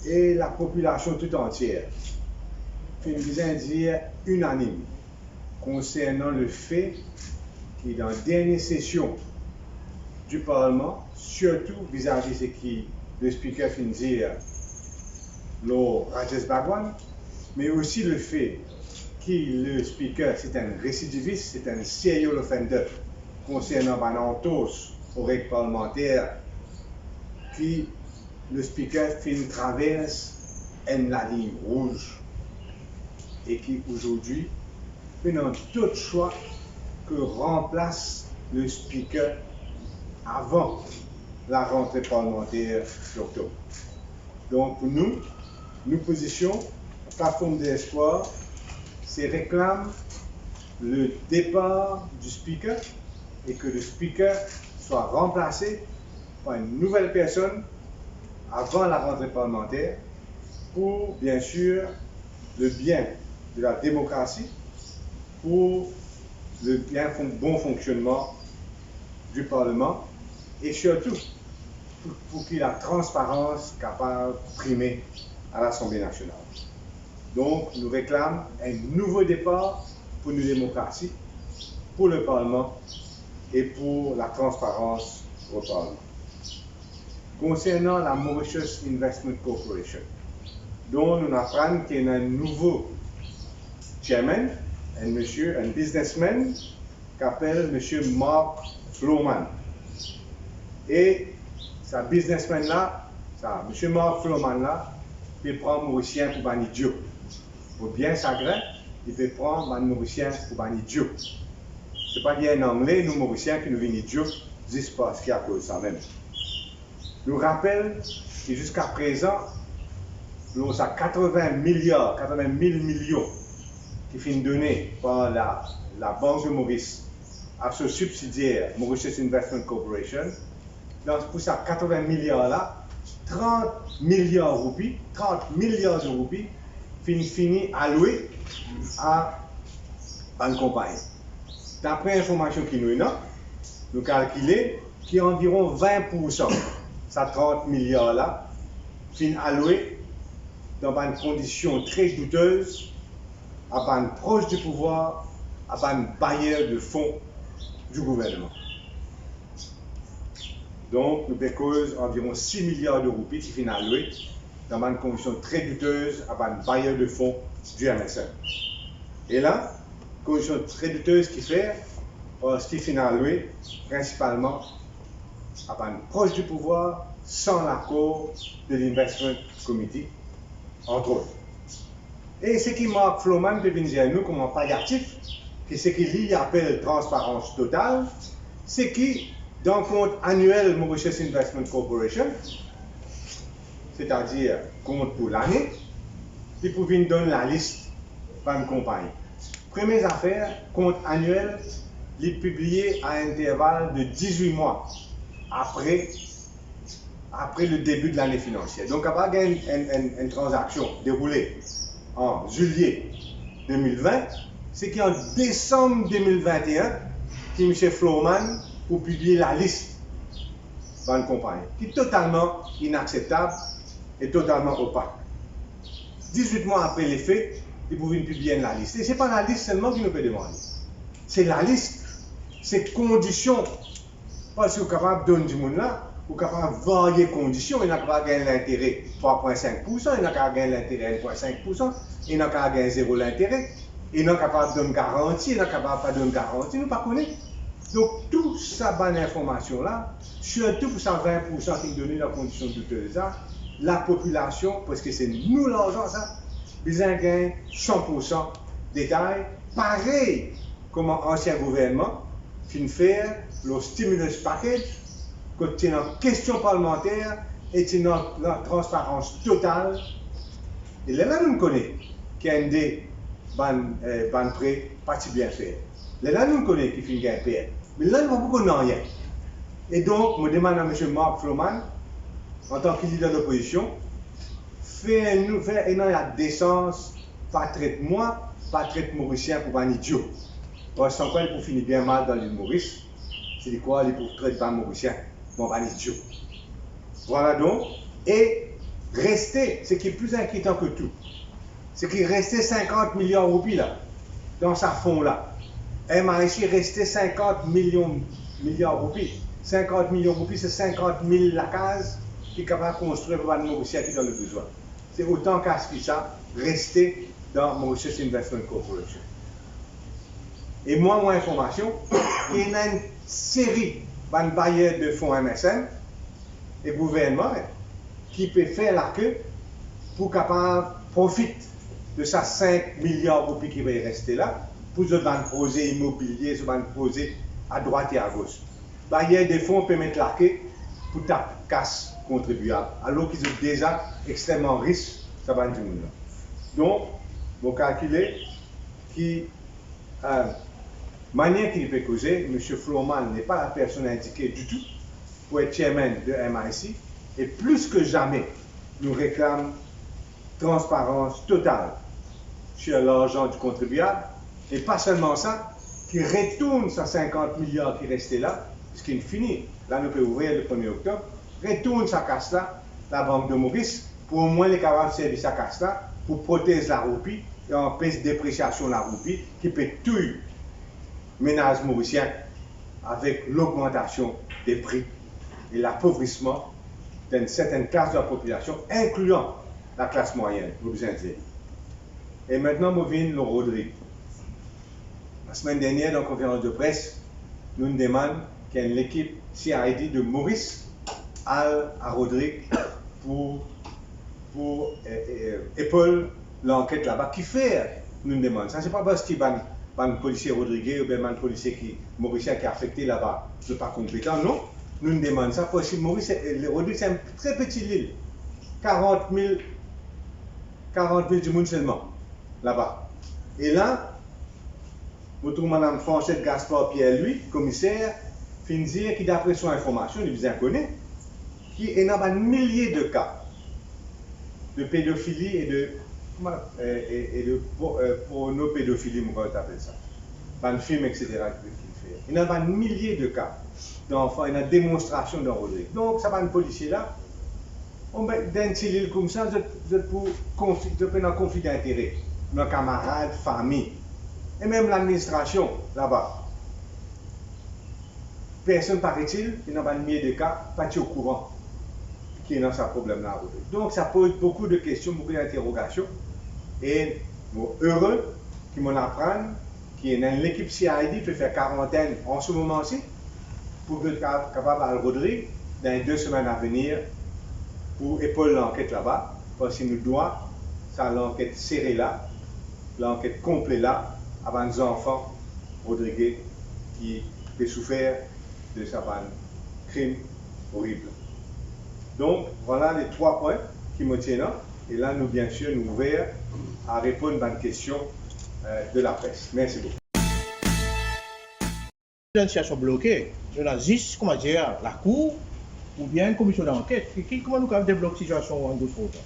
et la population tout entière, fait une dire unanime concernant le fait que dans la dernière session du Parlement, surtout vis-à-vis ce qui le speaker finit dire, le Rajesh Bhagwan, mais aussi le fait que le speaker c'est un récidiviste, c'est un serial offender concernant Banantos aux règles parlementaires, qui le speaker finit traverse la ligne rouge et qui aujourd'hui dans tout choix que remplace le speaker avant la rentrée parlementaire d'octobre. Donc pour nous position, la plateforme de l'espoir, c'est réclame le départ du speaker et que le speaker soit remplacé par une nouvelle personne avant la rentrée parlementaire pour bien sûr le bien de la démocratie, pour le bon fonctionnement du Parlement et surtout pour que la transparence capable de primer à l'Assemblée nationale. Donc, nous réclamons un nouveau départ pour nos démocraties, pour le Parlement et pour la transparence au Parlement. Concernant la Mauritius Investment Corporation, dont nous apprenons qu'il y a un nouveau chairman, un businessman qui s'appelle M. Mark Floman. Et ce businessman-là, M. Mark Floman-là, peut prendre Mauricien pour un idiot. Pour bien s'agréer, il peut prendre un Mauricien pour un idiot. Ce n'est pas bien en anglais, nous Mauriciens, qui nous venons idiots, juste parce qu'il y a cause ça même. Nous rappelons que jusqu'à présent, nous avons 80 milliards, 80 000 millions qui sont donnés par la Banque de Maurice à ce subsidiaire Mauritius Investment Corporation. Donc pour ces 80 milliards-là, 30 milliards de roupies finissent alloués à une compagnie. D'après l'information que nous avons, nous calculons qu'il y a environ 20%, ces 30 milliards-là, finissent alloués dans une condition très douteuse à un proche du pouvoir, à un bailleur de fonds du gouvernement. Donc, nous décausons environ 6 milliards de roupies qui finissent alloués dans une condition très douteuse à un bailleur de fonds du MSN. Et là, condition très douteuse qui fait, ce qui finit alloué principalement à un proche du pouvoir sans l'accord de l'Investment Committee, entre autres. Et ce qui Mark Floman peut venir à nous comme un palliatif, que ce qu'il appelle transparence totale, c'est que dans le compte annuel Mauritius Investment Corporation, c'est-à-dire compte pour l'année, il peut venir donner la liste par une compagnie. Première affaire, compte annuel, il est publié à intervalle de 18 mois après le début de l'année financière. Donc, après une transaction déroulée en juillet 2020, c'est qu'en décembre 2021, que M. Floman pour publier la liste dans une compagnie, qui est totalement inacceptable et totalement opaque. 18 mois après les faits, ils pouvaient publier la liste. Et ce n'est pas la liste seulement qui nous peut demander. C'est la liste, c'est conditions. Parce que vous êtes capable de donner du monde là, vous êtes capable de varier les conditions. Il n'y a pas gagner l'intérêt 3,5%, il n'y a pas gagner l'intérêt 1,5%, il n'y a pas gagner 0 l'intérêt. Il n'y a pas capable de donner garantie, il n'y a pas capable de donner garantie, nous ne connaissons pas. Donc, tout ça, bonne information là, surtout pour ça 20% qui donnent la condition douteuse, la population, parce que c'est nous l'argent, ça, ils ont gagné 100% détail, pareil comme l'ancien gouvernement, qui fait le stimulus package, quand il y a une question parlementaire et il y a une transparence totale. Et là, nous connaissons qu'il y a des ban prêts pas si bien fait. Là, nous connaissons qu'il finit un PR. Mais là, nous ne connaissons rien. Et donc, je demande à M. Mark Floman, en tant que leader de l'opposition, faire une décence, pas traite moi, pas traite Mauricien pour un idiot. Parce que sans quoi il pour finir bien mal dans l'île Maurice, c'est quoi il pour traiter pas Mauricien, bon, un idiot. Voilà donc, et rester, ce qui est plus inquiétant que tout, c'est qu'il restait 50 millions de roupies là, dans sa fond là. MIC restait 50 millions de roupies. 50 millions de roupies, c'est 50 000 la case qui est capable de construire pour un Mauricien qui est dans le besoin. C'est autant qu'à ce que ça, rester dans Mauritius Investment Corporation. Et moi, mon information, il y a une série de bailleurs de fonds MSN et gouvernement qui peut faire la queue pour capable profiter de ces 5 milliards de roupies qui va rester là, pour se projets immobiliers, se projets à droite et à gauche. Bailleurs de fonds peut mettre la queue pour taper casse contribuable, alors qu'ils sont déjà extrêmement riches, ça va du monde. Donc, vous calculez qui manière qu'il peut causer, M. Floman n'est pas la personne indiquée du tout pour être chairman de MIC, et plus que jamais, nous réclamons transparence totale sur l'argent du contribuable, et pas seulement ça, qui retourne ces 50 milliards qui restaient là, puisqu'il finit, là nous pouvons ouvrir le 1er octobre, retourne sa casse-là, la Banque de Maurice, pour au moins les capables de servir sa casse-là, pour protéger la roupie, et empêcher la dépréciation de la roupie, qui peut tuer ménages mauriciens avec l'augmentation des prix et l'appauvrissement d'une certaine classe de la population, incluant la classe moyenne, vous besoin de dire. Et maintenant, nous venons le Rodrigue. La semaine dernière, dans la conférence de presse, nous nous demandons qu'il y ait l'équipe CID de Maurice à Rodrigue pour épaule l'enquête là-bas. Qui fait, nous nous demandons. Ça, c'est pas parce qu'il y a un policier Rodriguez ou bien un policier mauricien qui est affecté là-bas, ce n'est pas compétent, non. Nous nous demandons ça parce que Rodrigue, c'est une très petite île. 40 000 du monde seulement, là-bas. Et là, vous trouvez Mme Franchette Gaspard Pierre, lui, commissaire, fin dire qui, d'après son information, il vous en connaît, qui est dans un millier de cas de pédophilie et de pornopédophilie, on va appeler ça. Dans le film, etc. Il y a un millier de cas d'enfants, il y a une démonstration d'un Rodrigue. Donc, ça va un policier là, on met dans une île comme ça, vous êtes pour un conflit d'intérêt, nos camarades, famille, et même l'administration là-bas. Personne, paraît-il, il y a un millier de cas, pas au courant qui est dans ce problème-là. Donc, ça pose beaucoup de questions, beaucoup d'interrogations. Et bon, heureux qu'ils m'en apprennent, qui est dans l'équipe CID peut faire quarantaine en ce moment-ci, pour être capable de Rodrigue, dans les 2 semaines à venir, pour épauler l'enquête là-bas, parce qu'il nous doit, ça l'enquête serrée là, l'enquête complète là, avant nos enfants, Rodrigue, qui peut souffrir de sa crime horrible. Donc, voilà les 3 points qui me tiennent là. Et là, nous, bien sûr, nous ouverts à répondre à une question de la presse. Merci beaucoup. Une situation bloquée, on a juste, comment dire, la Cour ou bien une commission d'enquête. Comment nous avons débloqué la situation en d'autres autres?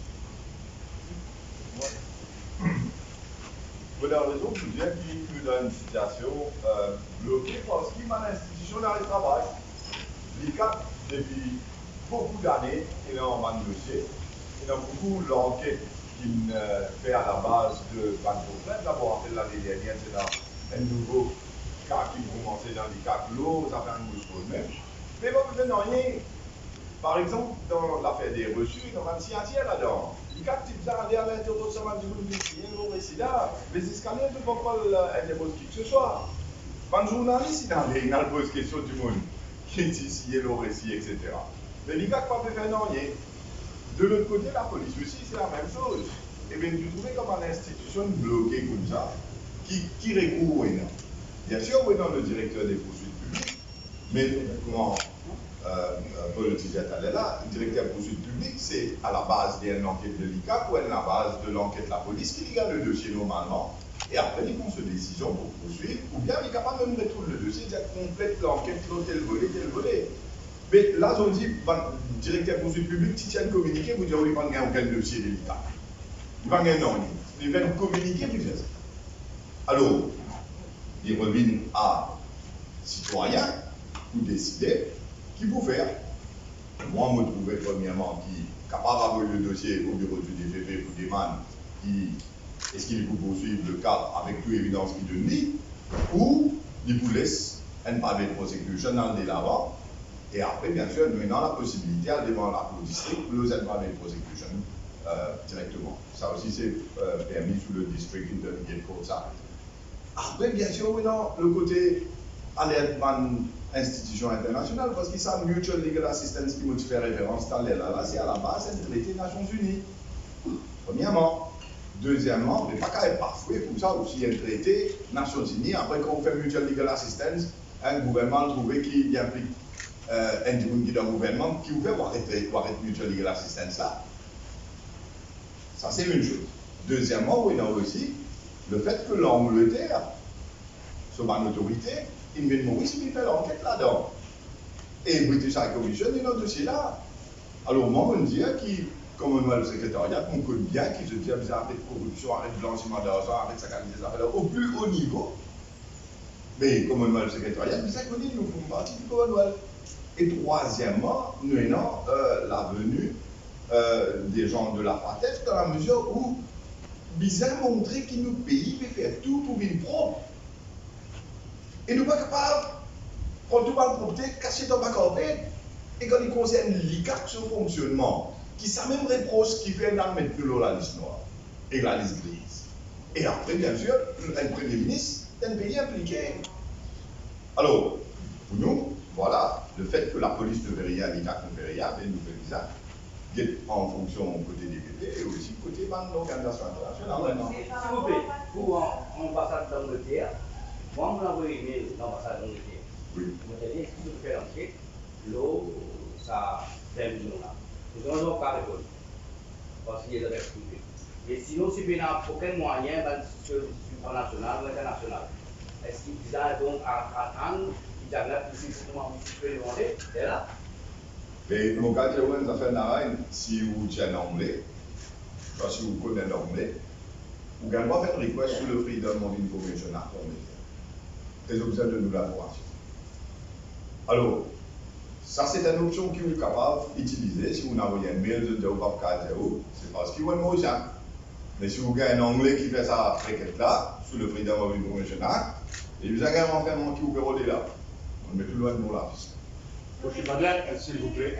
Pour la raison que je dis que dans une situation bloquée parce que l'institution dans le travail, l'ICAP, depuis beaucoup d'années, il est en bas de dossier. Il y a beaucoup d'enquêtes qu'il fait à la base de ban problème. D'abord, après l'année dernière, c'est dans un nouveau cas qui commençait dans les cas clos, ça fait un nouveau problème. Mais bon, maintenant, rien. Par exemple, dans l'affaire des reçus, il y a un signature là-dedans. Les cas qui disent aller à l'intérieur de ce match de les escaliers ne vont pas interposer qui que ce soit. Quand le journaliste il pose question du monde, qui dit si il le récit, etc. Mais les gars ne peuvent pas faire rien. De l'autre côté, la police aussi, c'est la même chose. Et bien, vous trouvez comme une institution bloquée comme ça, qui recourt au ENA. Bien sûr, oui, dans le directeur des poursuites publiques, mais comment Paul Tijet est là, le directeur des poursuites publiques, c'est à la base d'une enquête de l'ICAC ou à la base de l'enquête de la police qui regarde le dossier normalement. Et après, ils prennent cette décision pour poursuivre, ou bien il est capable même de retrouver le dossier, dire complète l'enquête, tel volet. Mais là, on dit, le directeur de poursuite publique, si tu as communiqué, vous dites, oui, il n'y a pas aucun dossier de l'ICAC. Il n'y a pas non. Il va communiquer, vous dites ça. Alors, il revient à citoyens pour décider qui peut faire. Moi, je me trouvais premièrement qui est capable d'avoir le dossier au bureau du DPP pour demander est-ce qu'il peut poursuivre le cas avec toute évidence qui donne lui, ou il vous laisse un pavé de prosecution dans le l'avant, et après, bien sûr, nous avons la possibilité à devant la cour district pour le pavé de prosecution directement. Ça aussi, c'est permis sous le district intermediate court ça. Après, bien sûr, oui, non, le côté alerte une institution internationale, parce qu'ils savent Mutual Legal Assistance qui me fait référence à là, c'est à la base un traité des Nations Unies. Premièrement. Deuxièmement, mais pas qu'à être parfait, comme ça aussi un traité Nations Unies, après qu'on fait Mutual Legal Assistance, un gouvernement trouvé qui implique un gouvernement qui ouvre pour arrêter Mutual Legal Assistance là. Ça c'est une chose. Deuxièmement, oui, non aussi, le fait que l'Angleterre, sur une autorité, il vient de Maurice, il fait l'enquête là-dedans. Et British High Commission, il y a un dossier là. Alors moi, on dit qui comme le secrétariat, on connaît bien, qui se dit arrête corruption, arrête blanchiment d'argent, arrête sacraliser des affaires au plus haut niveau. Mais comme le secrétariat, nous savons que nous faisons partie du Commonwealth. Et troisièmement, nous avons la venue des gens de la FATF dans la mesure où bizarre montrer que nos pays peuvent faire tout pour une propre. Et nous ne sommes pas capables de prendre tout le propreté, cacher dans ma corbeille. Et quand il concerne l'ICAC, son fonctionnement, qui ça même reproche qui fait dans mettre de l'eau la liste noire et la liste grise. Et après, bien sûr, un Premier ministre d'un pays impliqué. Alors, pour nous, voilà, le fait que la police ne fait rien, l'ICAC ne fait rien, ben, nous fait ça, en fonction côté DPP et aussi côté de l'organisation internationale. S'il vous plaît, pour l'ambassade d'Angleterre, moi, je l'envoie email l'ambassade d'Angleterre. Oui. Vous avez dit, est-ce que vous faites l'enquête, l'eau, ça, même là. Nous allons pas répondre. Parce qu'il y a des privés. Et sinon, si vous n'avez aucun moyen, sur le supranational ou international, est-ce qu'il y a donc à attendre qu'il y a là pour justement vous demander? C'est là. Mais mon cas, ça fait un si vous êtes anglais, si vous connaissez l'anglais, vous n'avez pas fait une request sur le Freedom of Information Act. Vous avez besoin de nous l'information. Alors, ça, c'est une option que vous êtes capable d'utiliser. Si vous n'avez un mail de c'est parce qu'il y a un mot. Mais si vous avez un anglais qui fait ça là, sous le Freedom of Information Act, et vous avez un renfermement qui vous peut rouler là. On met tout loin de nous là. Ok, Madeleine, s'il vous plaît.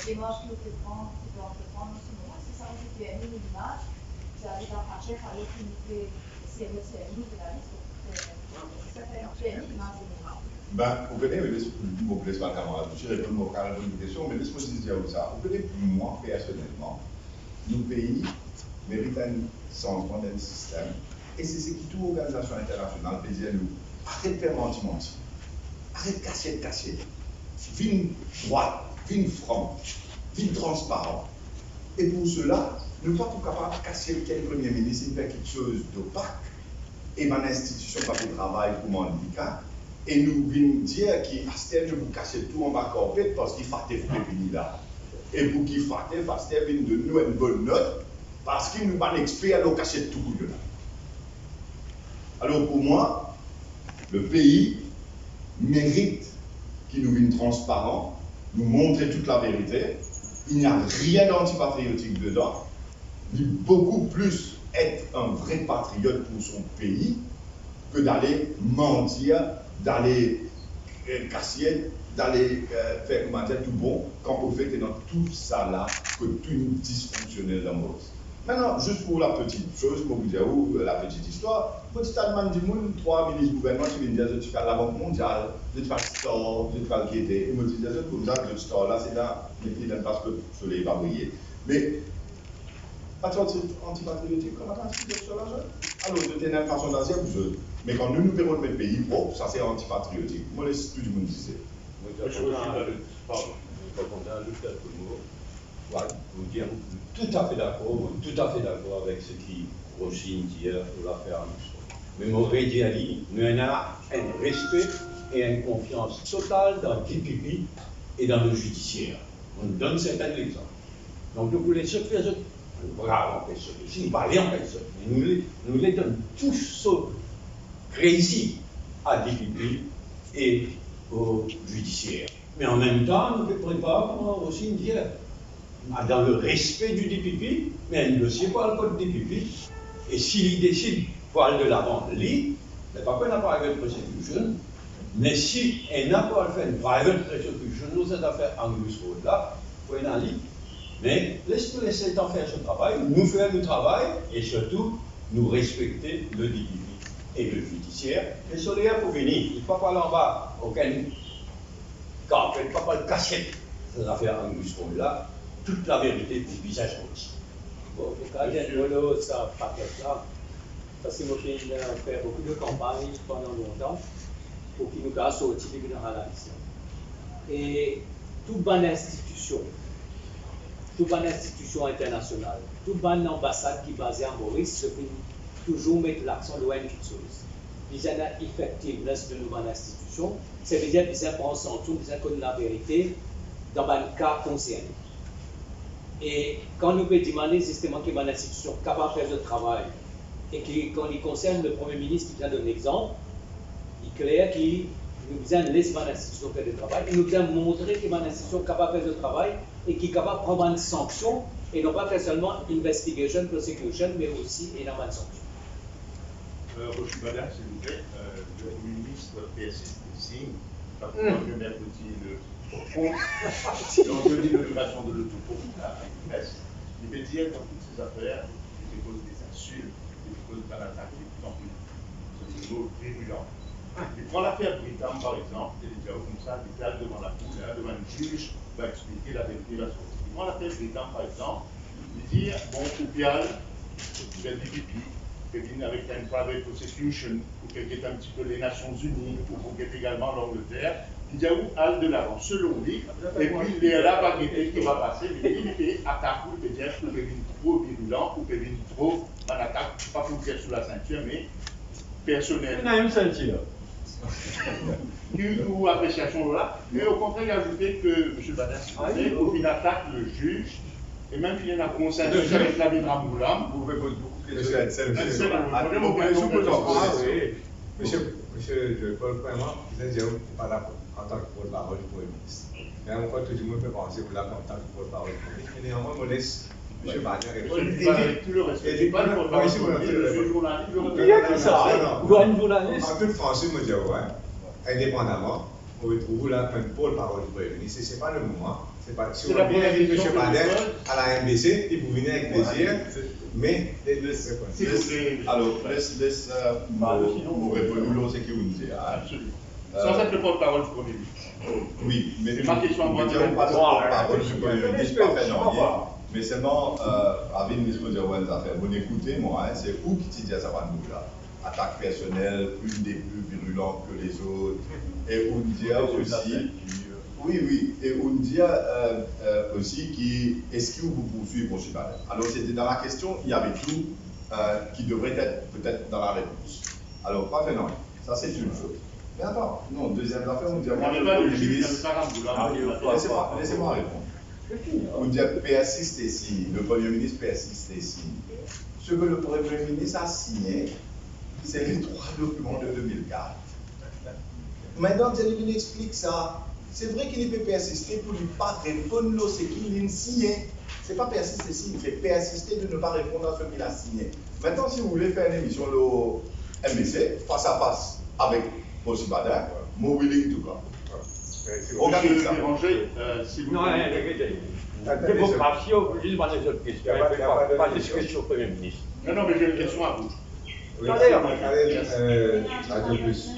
Démarche que vous entreprendre en ce moment, c'est ça que vous avez mis l'image, vous allez dans un chef à l'opportunité, c'est nous de la liste. Ça fait un peu l'image de l'image. Ben, vous connaissez, vous plaît pas camarade, je réponds à la question, mais laisse-moi dire ça. Vous connaissez, moi, personnellement, nos pays méritent un changement d'un système. Et c'est ce qui toute organisation internationale peut dire nous. Arrête de faire mentir. Arrête de cacher. Vigne droite, vigne franc, vigne transparent. Et pour cela, nous ne sommes pas capables de casser quel Premier ministre, il fait quelque chose d'opaque. Et mon institution pas de travail pour mon handicap. Et nous venons dire qu'il Pasteur je vous casse tout en bas corpé parce qu'il fâtait fini là. Et pour qu'il fâtait, Pasteur vient de nous une bonne note parce qu'il nous pas expert à nous cacher tout là. Alors pour moi, le pays mérite qu'il nous vienne transparent, nous montrer toute la vérité. Il n'y a rien d'antipatriotique dedans. Il beaucoup plus être un vrai patriote pour son pays que d'aller mentir, d'aller casser, d'aller faire commentaire tout bon, quand au fait, c'est dans tout ça là que tout dysfonctionnel dans Maurice. Maintenant, juste pour la petite chose, pour vous dire où la petite histoire, petit Allemagne du monde, 3 ministres du gouvernement qui viennent dire je fais la Banque mondiale, je fais le store, je fais le quai, ils me disent comme ça, le store là, c'est là, mais parce que le soleil va briller. Mais, antipatriotique, comment on sur l'argent? Alors, de une façon d'agir, mais quand nous verrons notre pays propre, ça c'est antipatriotique. Moi, laisse tout le monde disait. Vous dire tout à fait d'accord avec ce qui Rosine dit pour l'affaire Armstrong. Mais Maurice dit, nous avons un respect et une confiance totale dans le DPP et dans le judiciaire. On nous donne certains exemples. Donc nous voulons se faire bravo en personne, si nous parlons en personne, nous les donnons tous sauf crazy à DPP et au judiciaire. Mais en même temps, nous préparons, comme Rosine dit, dans le respect du DPP, mais un dossier pour le code DPP, et s'il décide pour aller de l'avant, lui, n'est pas qu'on a private prosecution, mais si il n'a pas fait une private prosecution, nous avons fait Angus Road là, pour un ali, mais laisse-nous laisser le temps faire ce travail, nous faire le travail, et surtout, nous respecter le DPP et le judiciaire, et sur les pour venir, il ne faut pas aller en bas, aucun cas, il ne faut pas le casser, cette affaire Angus Road là, toute la vérité pour le visage aussi. Bon, quand il y a une ça paquet là, parce que moi j'ai fait beaucoup de campagnes pendant longtemps pour qu'il nous fasse sortir de l'analyse. Et toute bonne institution internationale, toute bonne ambassade qui est basée à Maurice, se fait toujours mettre l'accent sur une chose. Vis-à-vis de l'effectiveness de nos institutions, c'est vis-à-vis de prendre son tour, vis-à-vis de la vérité dans le cas concerné. Et quand nous pouvons demander justement qu'il y ait une institution capable de faire le travail, et quand il concerne le Premier ministre qui vient d'un exemple, il est clair qu'il nous vient de laisser l'institution faire le travail, et nous vient montrer qu'il y a une institution capable de faire le travail, et qui est capable de prendre une sanction, et non pas faire seulement investigation, prosecution, mais aussi énormément de sanctions. Rochus Badin, s'il vous plaît, le ministre PSS signe, pas pour le mercredi le donc je dis l'autorisation de l'autopop à la presse, il veut dire dans toutes ces affaires, il cause des insultes, il cause d'un attaque de plus en plus. C'est des mots virulents. Il prend l'affaire Britam par exemple, il est déjà comme ça, il est devant la cour, devant un juge, va expliquer la vérité de la chose. Il prend l'affaire Britam par exemple, il dit, bon, Oupial, vous êtes du pipi, avec une private prosecution, pour qu'elle ait un petit peu les Nations Unies, ou pour qu'elle ait également l'Angleterre, il y a où Al de l'avant, selon lui, et puis il y a la baguette qui va passer, il est attaque ou peut-être pour qu'il trop virulent, ou qu'il trop en attaque, pas pour qu'il sous la ceinture, mais personnel. Il y a une ceinture. Ou appréciation là, mais au contraire, il a ajouté que M. Badin, il attaque le juge, et même qu'il y a un consensus avec la Bidram-Boulam. Vous pouvez poser beaucoup de Monsieur questions. Monsieur, je peux vraiment, je ne pas là en tant que porte-parole du Premier ministre. Mais encore, tout le monde peut penser que là, en tant que porte-parole du Premier ministre. Mais néanmoins, on laisse M. Badin répondre. Tout le reste. Je ne pas le porte-parole du Premier ministre. Il y a qui ça? Une journaliste. En toute franchise, je me dis, ouais, indépendamment, on retrouve là comme porte-parole du Premier ministre. Ce n'est pas le moment. Si on vient avec M. Badin à la MBC, il vous venez avec plaisir. Mais, alors, laisse vous répondre ce que vous nous dites. Absolument. Sans être le porte-parole du Premier ministre. Oui, mais c'est ma question. Nous ne dirons pas le porte-parole du Premier ministre, pas fait janvier. Mais seulement, avec le ministre de Rouen Affaires, vous écoutez, moi, c'est où qui dit à ça va nous là? Attaque personnelle, une des plus virulentes que les autres. Et on dit aussi. Oui, et on dit aussi est-ce qu'il vous poursuit pour Chibadin? Alors, c'était dans la question, il y avait tout qui devrait être peut-être dans la réponse. Alors, pas vraiment, ça c'est une chose. Mais attends, non, deuxième affaire, on dit laissez-moi répondre. On dit persiste et signe, le Premier ministre persiste et signe. Ce que le Premier ministre a signé, c'est les 3 documents de 2004. Maintenant, Jenny explique ça. c'est vrai qu'il peut persister pour ne pas répondre à ce qu'il a signé. C'est pas persister signe, c'est persister de ne pas répondre à ce qu'il a signé. Maintenant, si vous voulez faire une émission au MBC, face à face avec Bossi Badin, mobilisez tout cas. Regardez ça. Si vous Non, démocratie, juste dans les autres questions, pas discussion au Premier ministre. Non, non, mais j'ai une question à vous. Oui, allez, Radio Plus.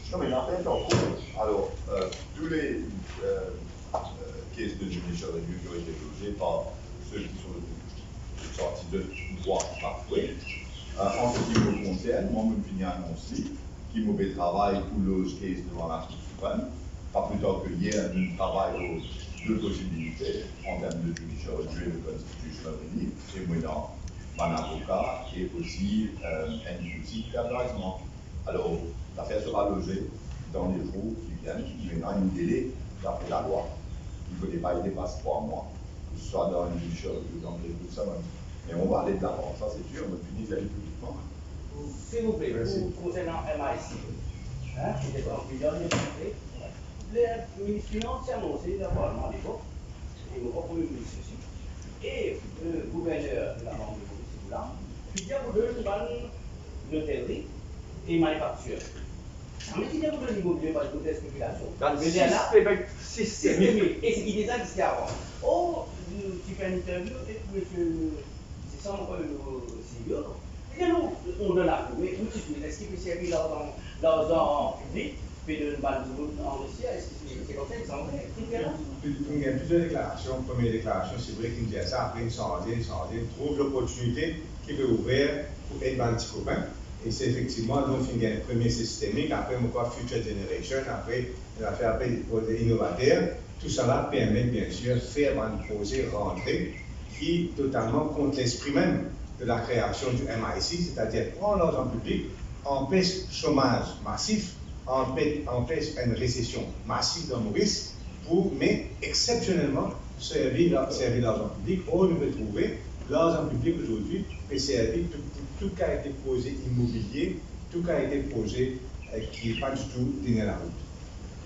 Non, mais l'affaire est en cours. Alors, tous les caisses de judiciaire review qui ont été logées par ceux qui sont sortis de droit parfait. En ce qui me concerne, moi, je finis annoncé qui mauvais travail pour les caisses devant la Cour suprême. Pas plus tard que hier, nous travaillons aux deux possibilités en termes de judiciaire review et de constitution review. C'est moi, mon avocat et aussi un outil d'adressement. Alors, l'affaire sera logée dans les jours qui viennent. Maintenant, il y a un délai d'après la loi. Il ne faut pas y dépasser 3 mois, que ce soit dans une judiciaire ou dans les 2 semaines. Mais on va aller de l'avant, ça c'est sûr, on va finir d'aller publiquement. S'il vous plaît, concernant MIC, qui était en plusieurs années, le ministre des Finances a annoncé d'abord à l'époque, et mon propre ministre aussi, et le gouverneur de la Banque de Maurice, puis il y a une hôtellerie et manufacture. Ça me dit qu'il y a de l'immobilier par le côté de spéculation. Dans le systémique. Et c'est qui déjà existait avant. Oh, tu fais une interview et monsieur, c'est sans CEO. Et nous, on donne la cour. Mais est-ce qu'il peut servir l'argent public, puis de enrichir? Est-ce que c'est comme ça qu'ils sont vrai? Il y a plusieurs déclarations. Première déclaration, c'est vrai qu'il me dit ça. Après, il s'en trouve l'opportunité qui peut ouvrir pour être un petit copain. Et c'est effectivement, donc, il y a un premier systémique, après, encore Future Generation, après, l'affaire pour les innovateurs. Tout cela permet, bien sûr, de faire un projet rentré qui est totalement contre l'esprit même de la création du MIC, c'est-à-dire prendre l'argent public, empêche le chômage massif, empêche une récession massive dans Maurice, mais exceptionnellement servir l'argent public. On veut trouver l'argent public aujourd'hui peut servir tout cas été projet immobilier, tout cas été projet qui n'est pas du tout tenu la route.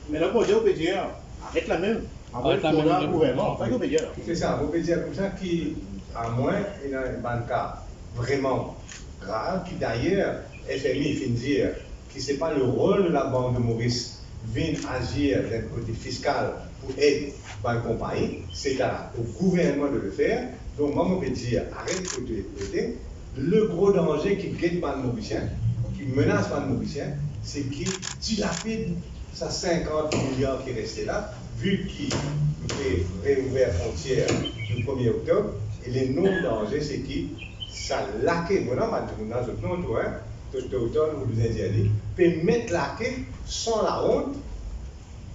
Mais le projet, on peut dire, avec la même, avec le gouvernement, on peut dire. C'est ça, on peut dire comme ça, qui, à moins, il y a un cas vraiment grave, qui d'ailleurs, FMI vient dire que ce n'est pas le rôle de la Banque de Maurice vient agir d'un côté fiscal pour aider la compagnie, c'est au gouvernement de le faire. Donc, moi, on peut dire, arrête de côté. Le gros danger qui guette les Mauriciens, qui menace les Mauriciens, c'est qu'il dilapide ces 50 milliards qui restaient là, vu qu'il fait réouvrir frontières le 1er octobre. Et le non danger, c'est qu'il ça laqué, voilà, maintenant, je non, toi, automne ou les Indiens, peut mettre laqué sans la honte,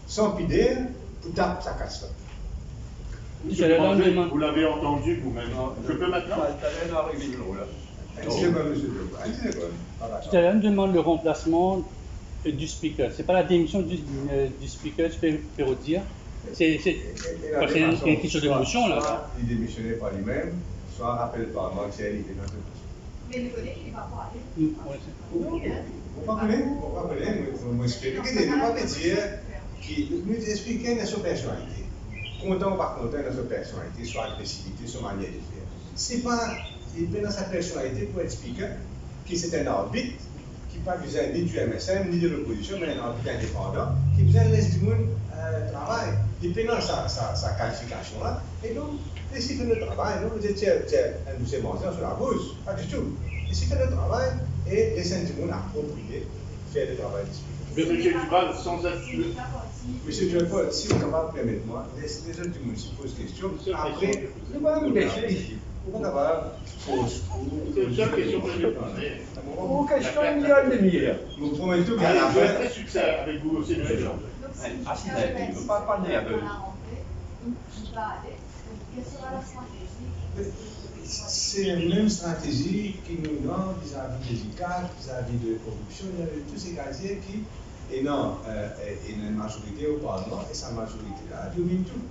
sans pidère, pour taper sa casse. Vous l'avez entendu vous-même. Je peux maintenant? Tout à l'heure, on demande le remplacement du speaker. Ce n'est pas la démission du speaker, tu peux redire. C'est une question de motion là. Soit il démissionnait par lui-même, soit rappel parlementaire, il était dans cette position. Mais le collègue, il ne va pas aller. Vous rappelez, vous m'expliquez, vous ne pouvez pas dire qu'il nous explique sa personnalité. Content ou pas content de sa personnalité, soit agressivité, sa manière de faire. C'est pas, il est dans sa personnalité pour expliquer que c'est un arbitre qui n'a pas besoin ni du MSM ni de l'opposition, mais un arbitre indépendant qui a besoin de laisser du monde travail. Il est dans sa qualification là. Et donc, et s'il fait le travail, non, vous êtes un de ces mensonges sur la gauche, pas du tout. Et s'il fait le travail, et laisser du monde approprié faire le travail du speaker. Monsieur Duval, sans être. Monsieur Duval, si vous capable, permettez-moi, laissez les autres du monde se posent question. Après, nous allons nous laisser ici. Vous êtes capable c'est une seule question que je vais poser. Mon question, il y a une demi-heure. Nous promettons Je qu'à la vais être fin. très succès avec vous aussi, monsieur Jean. Assis il ne peut pas parler avec eux. Il va aller. Quelle sera la stratégie? C'est la même stratégie qui nous donne vis-à-vis des ICAC, vis-à-vis de la corruption, tous ces casiers qui, et non, une majorité au Parlement, et sa majorité là, domine tout.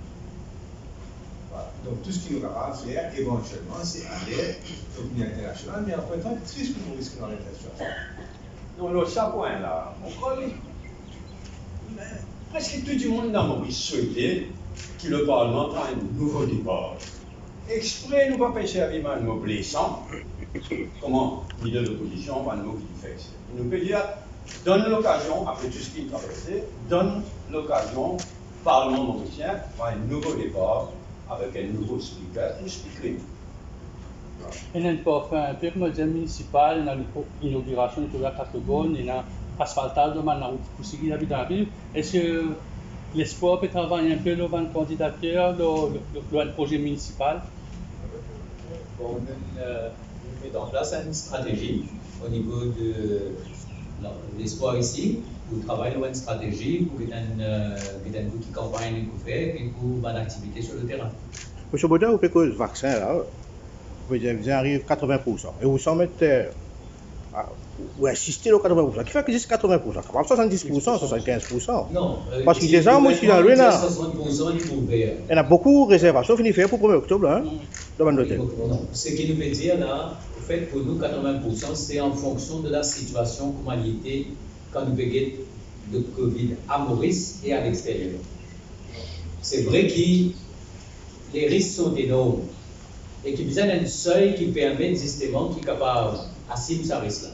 Voilà. Donc tout ce qui nous capable de faire éventuellement, c'est aller au l'opinion internationale, mais en même temps, qu'est-ce que nous risquons dans les situations? Non, l'autre point là, on connaît. Presque tout le monde dans Maurice souhaitait que le Parlement prenne un nouveau départ. Exprès, nous ne pas pêcher avec un mot blessant. Comment, leader de l'opposition, un mot qui fait. Nous peut dire, donne l'occasion, après tout ce qui est traversé, donne l'occasion, Parlement mauricien, pour un nouveau départ avec un nouveau speaker, un speaker. Et là, on fait un peu comme le municipal, dans l'inauguration de la Catagone, et dans l'asphaltage de la route pour ce qui habite dans la ville. Est-ce que l'espoir peut travailler un peu dans une candidature, dans le projet municipal? Bon, on met en place une stratégie au niveau de l'espoir ici. Vous travaillez dans une stratégie pour qu'il y ait une petite campagne que vous faites et pour une activité sur le terrain. Monsieur Baudin, vous faites que le vaccin, là, vous arrive 80%. Et vous s'en mettez, vous insistez sur 80%. Qui fait que c'est 80%? Pas 70%, 75%. Non. Parce qu'il y a des gens qui dans le 60%, ils sont ouverts. Il y en a beaucoup de réservations finies faire pour le 1er octobre, hein, dans l'hôtel. Non. Ce qui nous veut dire là, au fait, pour nous, 80%, c'est en fonction de la situation, comment elle était quand nous payons de Covid à Maurice et à l'extérieur. C'est vrai que les risques sont énormes et qu'il y a besoin d'un seuil qui permet justement qui est capable d'assumer ce risque-là.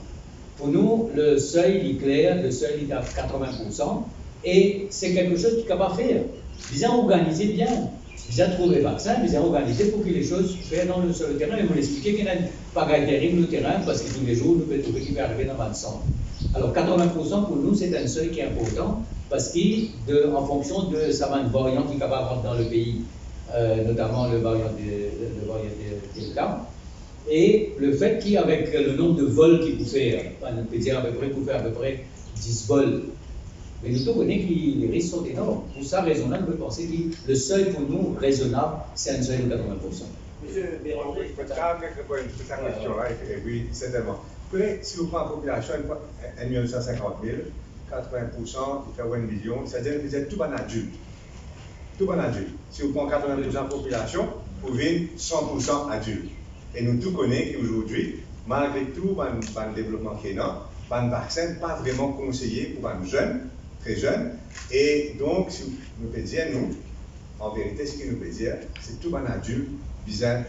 Pour nous, le seuil est clair, le seuil est à 80% et c'est quelque chose qui est capable de faire. Bien organiser bien, bien trouver le vaccin, bien organiser pour que les choses se fassent sur le terrain. Et vous l'expliquer qu'il n'y a pas de terrible le terrain parce que tous les jours, nous pouvons trouver qui peut arriver dans le centre. Alors 80% pour nous, c'est un seuil qui est important parce qu'en fonction de sa variante qui est capable de rentrer dans le pays, notamment le variant Delta, et le fait qu'avec le nombre de vols qu'il peut faire, on peut dire à peu près 10 vols, mais nous connaissons que les risques sont énormes. Pour ça, raisonnable, on peut penser que le seuil pour nous raisonnable, c'est un seuil de 80%. Monsieur Béranger, je peux te répondre à cette question-là, et oui, certainement. Si vous prenez la population, 1 150 000, 80%, il fait 1 million, c'est-à-dire que vous êtes tout bon adulte. Tout bon adulte. Si vous prenez 80% de la population, vous vivez 100% adulte. Et nous tous connaissons qu'aujourd'hui, malgré tout, le développement qui est là, le vaccin n'est pas vraiment conseillé pour les jeunes, très jeunes. Et donc, si nous pouvons dire, nous, en vérité, ce que nous pouvons dire, c'est tout bon adulte bien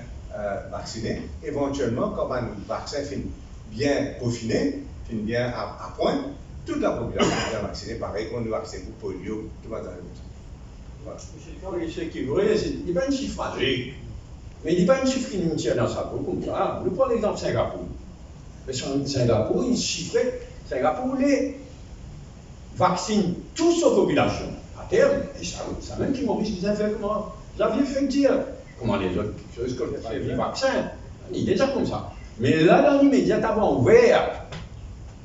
vacciné. Éventuellement, quand le vaccin finit bien peaufiné, finit bien à point, toute la population est bien vaccinée, pareil qu'on est vacciné pour polio, tout le monde. Voilà. Ce qui est vrai, il n'y a pas un chiffre magique, mais il n'y a pas un chiffre qui nous tient dans sa peau comme ça. Nous prenons l'exemple de Singapour. Mais sur Singapour, il chiffrait, Singapour les vaccine toute sa population à terme, et ça même qui Maurice disait faire comment j'avais fait dire comment les autres choses que fait le vaccin, il est déjà comme ça. Mais là, dans l'immédiat, avant ouvert,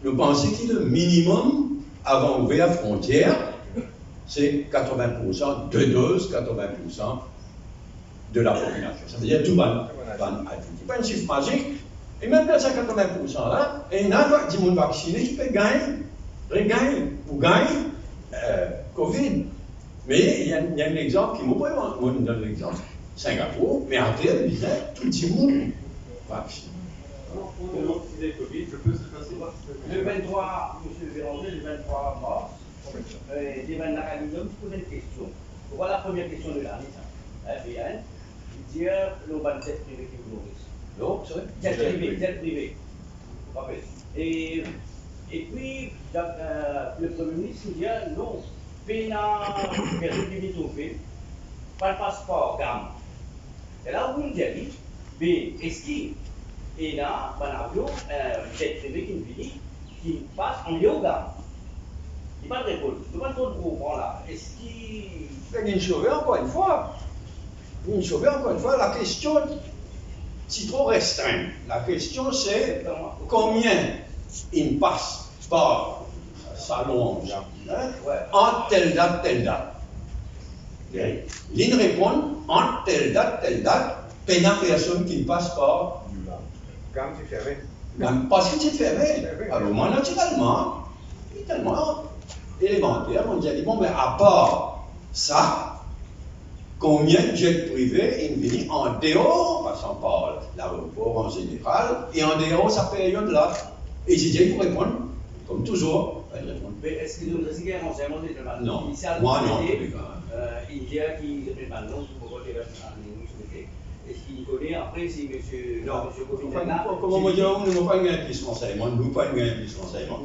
nous pensons que le minimum avant ouvert la frontière, c'est 80% de doses, 80% de la population. Ça veut dire tout ban. C'est pas un chiffre magique. Et même dans ces 80% là, il y a des gens vaccinés qui peuvent gagner ou gagner Covid. Mais il y a un exemple qui m'a pas donné l'exemple. Singapour, mais en terre, tout le monde vacciné. Le 23, M. Béranger, le 23 mars, Devan Nakalidom se posait une question. Voilà la première question de l'année. BN, il dit le 27 privé qui vous nourrisse. Non, c'est vrai. Jet privé. Et puis, le Premier ministre dit non, PENA, personne qui trouvé, pas le passeport, gamme. Et là, vous me dites, mais est-ce qu'il y a un avion, jet privé qui passe en yoga? Il n'y a pas de réponse. Je ne sais pas trop de comprendre là. Est-ce qu'il. Il y a encore une fois. La question, c'est trop restreint. La question, c'est combien il passe par salon entre telle date, Il répond entre telle date, pénal personne qui passe par. Gamme, c'est fermé. Parce que c'est fermé. Alors, moi, naturellement, tellement élémentaire, on dit, bon, mais à part ça, combien de jets privés ils viennent en dehors, passant par l'aéroport en général, et en dehors de sa période-là. Et j'ai pour répondre, comme toujours, mais est-ce que nous avons un renseignement de la non, initiale moi non, India qui répète maintenant, pour côté est-ce qu'il connaît après si monsieur Govindana comment moi dire, nous n'avons pas gagné plus renseignement, nous pas gagné plus renseignement.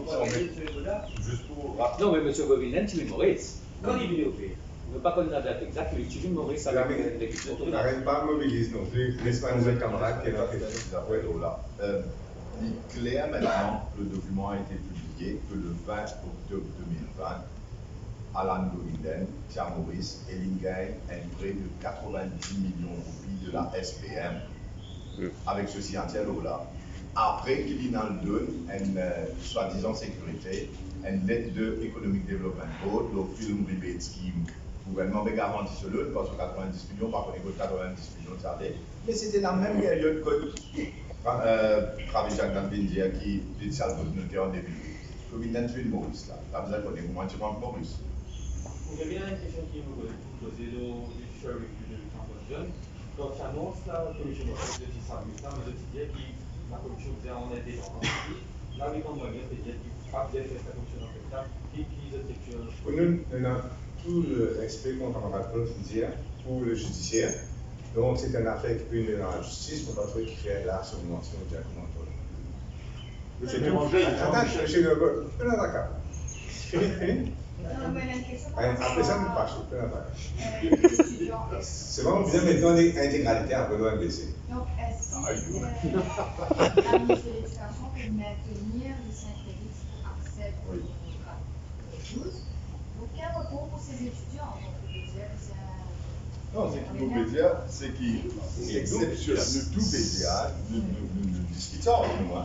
Juste pour Non, mais monsieur Govindana, tu es Maurice. Quand il vient au pays, ne pas connaître la date exacte, il utilise Maurice avec l'équipe. On n'arrête pas à mobiliser non plus. Laisse-moi nos camarades qui est là. Il est clair maintenant, le document a été publié que le 20 octobre 2020, Alan Govindana, Tia Maurice et Lingay un prêt de 90 millions de roupies de la SPM, avec ceci entier là. Après qu'il donne une soi-disant sécurité, une lettre de Economic Development Board, le film rebate scheme, le gouvernement avait garanti sur l'autre, parce que 90 millions, par contre, 90 millions, ça allait. Mais c'était la même période que Travis Jacques Bendia qui dit ça le notaire en début. Govindana fait Maurice là. Là, vous allez connaître comment tu prends Maurice. Il y a bien une question qui me posée au cher de Jeune. Quand tu annonces la commission de service, mais je disais que la commission faisait en indépendance. Là, avec un moyen, c'est-à-dire qu'il ne faut pas bien faire sa commission dans le cas, et puis les sections. Pour nous, on a tout le respect qu'on a pour le judiciaire. Donc, c'est une affaire qui peut aller dans la justice, pour pas trouver qui fait la subvention directement. C'est mélangé. Attends, je suis d'accord. Je suis d'accord. Après ça, nous passe. C'est vraiment bien maintenant l'intégralité après l'OMBC. Donc, est-ce que la ministre de l'Éducation peut maintenir les 5 crédits pour accès au contrat de 12? Donc, quel recours pour ces étudiants? Donc, on peut dire que c'est un. Non, c'est qu'il peut dire, c'est qu'il exceptionne. Le tout média, nous discutons avec moi.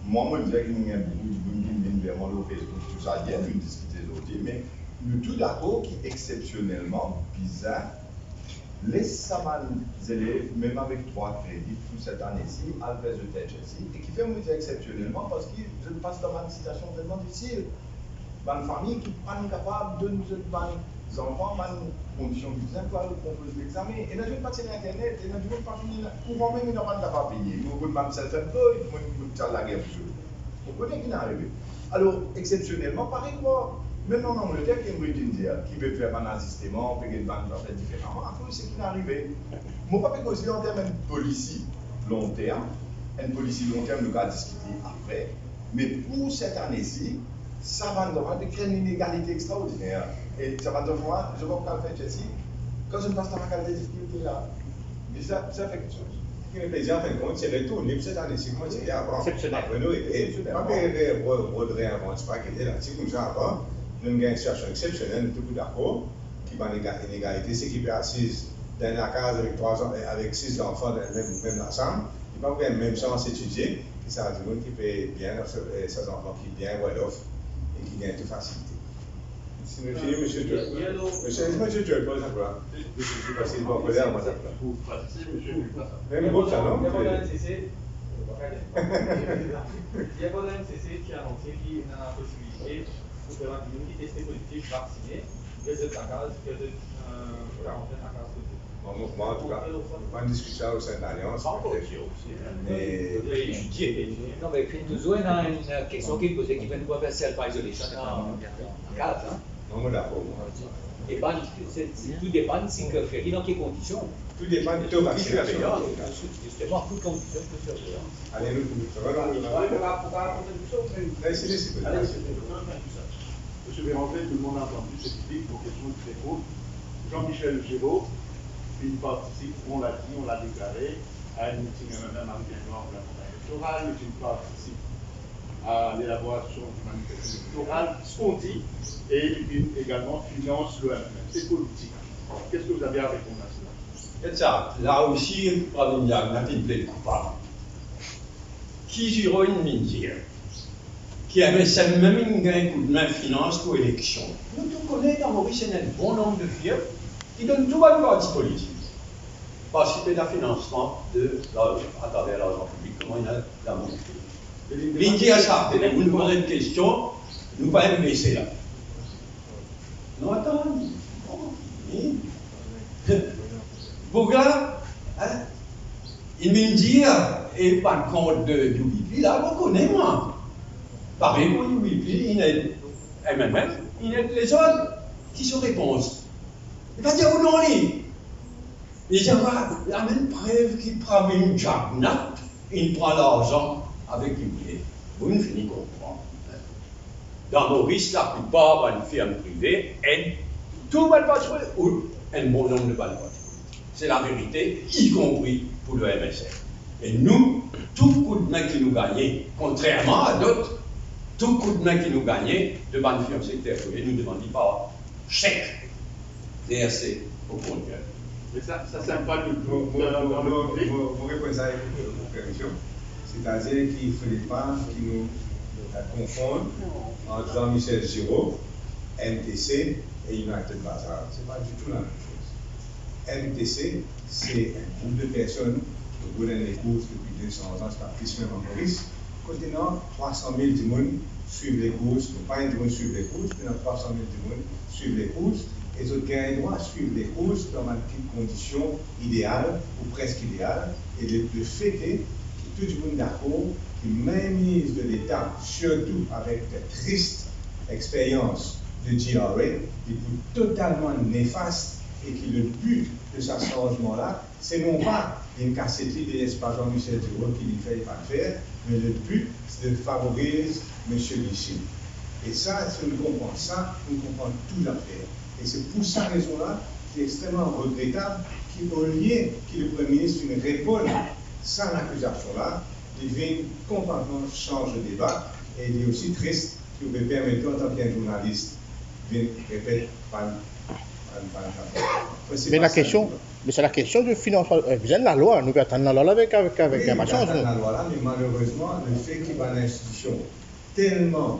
Moi, je disais qu'il y a beaucoup de Facebook, tout ça, il y a une discussion aujourd'hui, mais nous tout d'accord qui est exceptionnellement bizarre. Laisse les élèves, même avec 3 crédits pour cette année-ci, à la place de THSI, et qui fait dire exceptionnellement parce que je passe dans une situation vraiment difficile. Une famille qui n'est pas capable de nous aider, des enfants, dans une condition bizarre, pour composer l'examen. Et dans une partie de l'Internet, et dans une partie de pour même, ils n'ont pas capable de payer. Nous, on peut self-employed, nous, on la guerre pour eux. On connaît qui n'est arrivé. Alors, exceptionnellement, pareil, quoi. Même en Angleterre, qui veut faire un assistement, payer une banque faire différemment, après, c'est qui n'est arrivé. Mon papa est aussi en termes de policy long terme. Une policy long terme, nous allons discuter après. Mais pour cette année-ci, ça va nous créer une inégalité extraordinaire. Et ça va nous faire, je vois qu'on fait ici, quand je passe dans la qualité de difficulté là, ça fait quelque chose. Ce qui me plaisir en fin de compte, c'est le tourner cette année-ci, comment c'était avant. Après nous, et pas que réinventer, c'est pas qu'il est là, c'est comme ça avant. Nous avons une situation exceptionnelle, tout d'accord, qui va une inégalité, c'est qui peut assise dans la case avec 6 enfants dans même la chambre, il va avoir même chance d'étudier, et ça veut dire qu'il fait bien, ces enfants qui bien well-off et qui gagnent toute facilité. Si nous finissons, monsieur Joe. Monsieur Joe, par exemple, là. Parce qu'il va coller à moi, ça. Même groupe, ça, non? Il y a pas d'NCC qui a annoncé qu'il y a la possibilité pour faire un qui testé positif vacciné, de la case, de quarantaine à case positive. Moi, en tout cas, on discute ça au sein de l'Alliance. Mais non, mais puis toujours, il y a une question qui posait qui vient de faire self-isolation en case. Non, d'accord. Et tout dépend si que fait dans quelles conditions. Tout dépend de la vaccination. Justement, toutes conditions de surveillance. Allez, Monsieur Béranger, tout le monde a entendu, c'est typique pour question de très courte. Jean-Michel Géraud, il participe, on l'a dit, on l'a déclaré, à une meeting même avec un noir de la campagne électorale, mais il participe à l'élaboration du manifeste électoral, ce qu'on dit, et puis également finance l'OMM. C'est politique. Qu'est-ce que vous avez à répondre à cela? C'est ça. Là aussi, il y a une plainte coupable. Qui jure une mentire, qui avait même un coup de main finance pour l'élection. Nous tous connaissons dans Maurice, il y a un bon nombre de firmes qui donnent tout à une partie politique. Participer à financement à travers l'argent public, comment il y a la monnaie. L'idée à ça, vous nous posez une question, nous ne pouvons pas me laisser là. Non, attends. Pour là, hein, il me dit, et pas compte de UBP, là, on connaît moi. Pareil pour UBP, il est MMM, il est les autres qui se répondent. Il va dire, oh non, il dit, la même preuve qu'il prend une jagnat, il prend l'argent avec une. Vous ne finissez comprendre. Dans Maurice, la plupart des firmes privées aident tout le patron ou un bon nombre de balles. C'est la vérité, y compris pour le MSF. Et nous, tout coup de main qui nous gagnait, contrairement à d'autres, tout coup de main qui nous gagnait de bonnes firmes sectaires, nous ne demandons pas chèque DRC au compte. Mais ça c'est pas du tout. Vous répondez à une permission. C'est-à-dire qu'il ne faudrait pas qu'ils nous confondent entre Jean-Michel Giraud, MTC et United Bazaar. Ce n'est pas du tout la même chose. MTC, c'est un groupe de personnes qui ont les courses depuis 200 ans, c'est pas plus même en Maurice. Côté nord, 300 000 du monde suivent les courses, pas un du monde suivent les courses, mais 300 000 du monde suivent les courses. Les autres gagnent droit suivre les courses dans une condition idéale ou presque idéale. Et le fait est que tout le monde d'accord qu'une mainmise de l'État, surtout avec la triste expérience de GRA, est totalement néfaste et que le but de ce changement-là, c'est non pas une cassette de pas Jean-Michel Giraud qui ne fait pas faire, mais le but, c'est de favoriser M. Vichy. Et ça, si on comprend ça, on comprend tout l'affaire. Et c'est pour cette raison-là qui est extrêmement regrettable qu'au lieu que le Premier ministre ne réponde sans accusation-là, il vient complètement changer le débat. Et il est aussi triste qu'il me permette en tant qu'un journaliste de répéter par mais la question, c'est la question du financement. Vous avez la loi, nous attendons la loi avec un machin. Oui, la loi là, mais malheureusement, le fait qu'il y a une institution tellement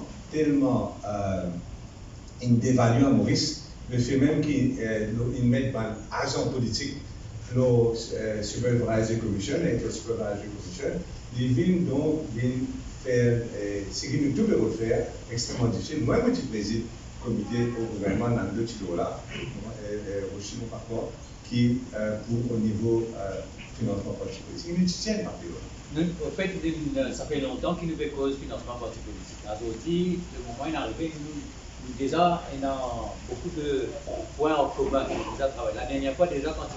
dévaluée à Maurice, le fait même qu'ils mettent un agent politique, le Supervisory Commission, et le Supervisory Commission, ils viennent donc faire ce qu'ils nous devons faire extrêmement difficile. Moi, je préside le comité au gouvernement dans le titre là, aussi mon rapport, qui pour au niveau financement parti politique, ils ne tiennent pas plus. En fait, ça fait longtemps qu'il nous fait cause financement parti politique. Aujourd'hui, le moment est arrivé, nous déjà, il y a beaucoup de points en commun. Déjà travaillé. La dernière fois, déjà, quand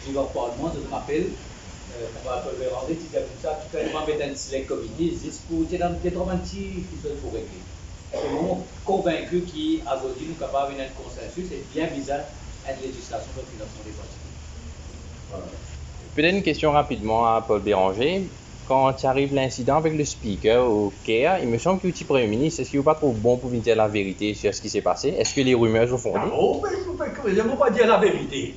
il va au Parlement, je me rappelle, on va le rendre, il y a tout ça, tout le monde met un select committee, ils disent que c'est dans des romantiques qui sont pour régler. Nous sommes convaincus qu'aujourd'hui, nous sommes capables d'un consensus et bien bizarre à une législation de financement des partis. Voilà. Peut-être une question rapidement à Paul Béranger. Quand arrive l'incident avec le speaker au Caire, il me semble que le petit Premier ministre, est-ce qu'il n'est pas trop bon pour venir dire la vérité sur ce qui s'est passé? Est-ce que les rumeurs sont fondées? Oh, mais je ne veux pas dire la vérité.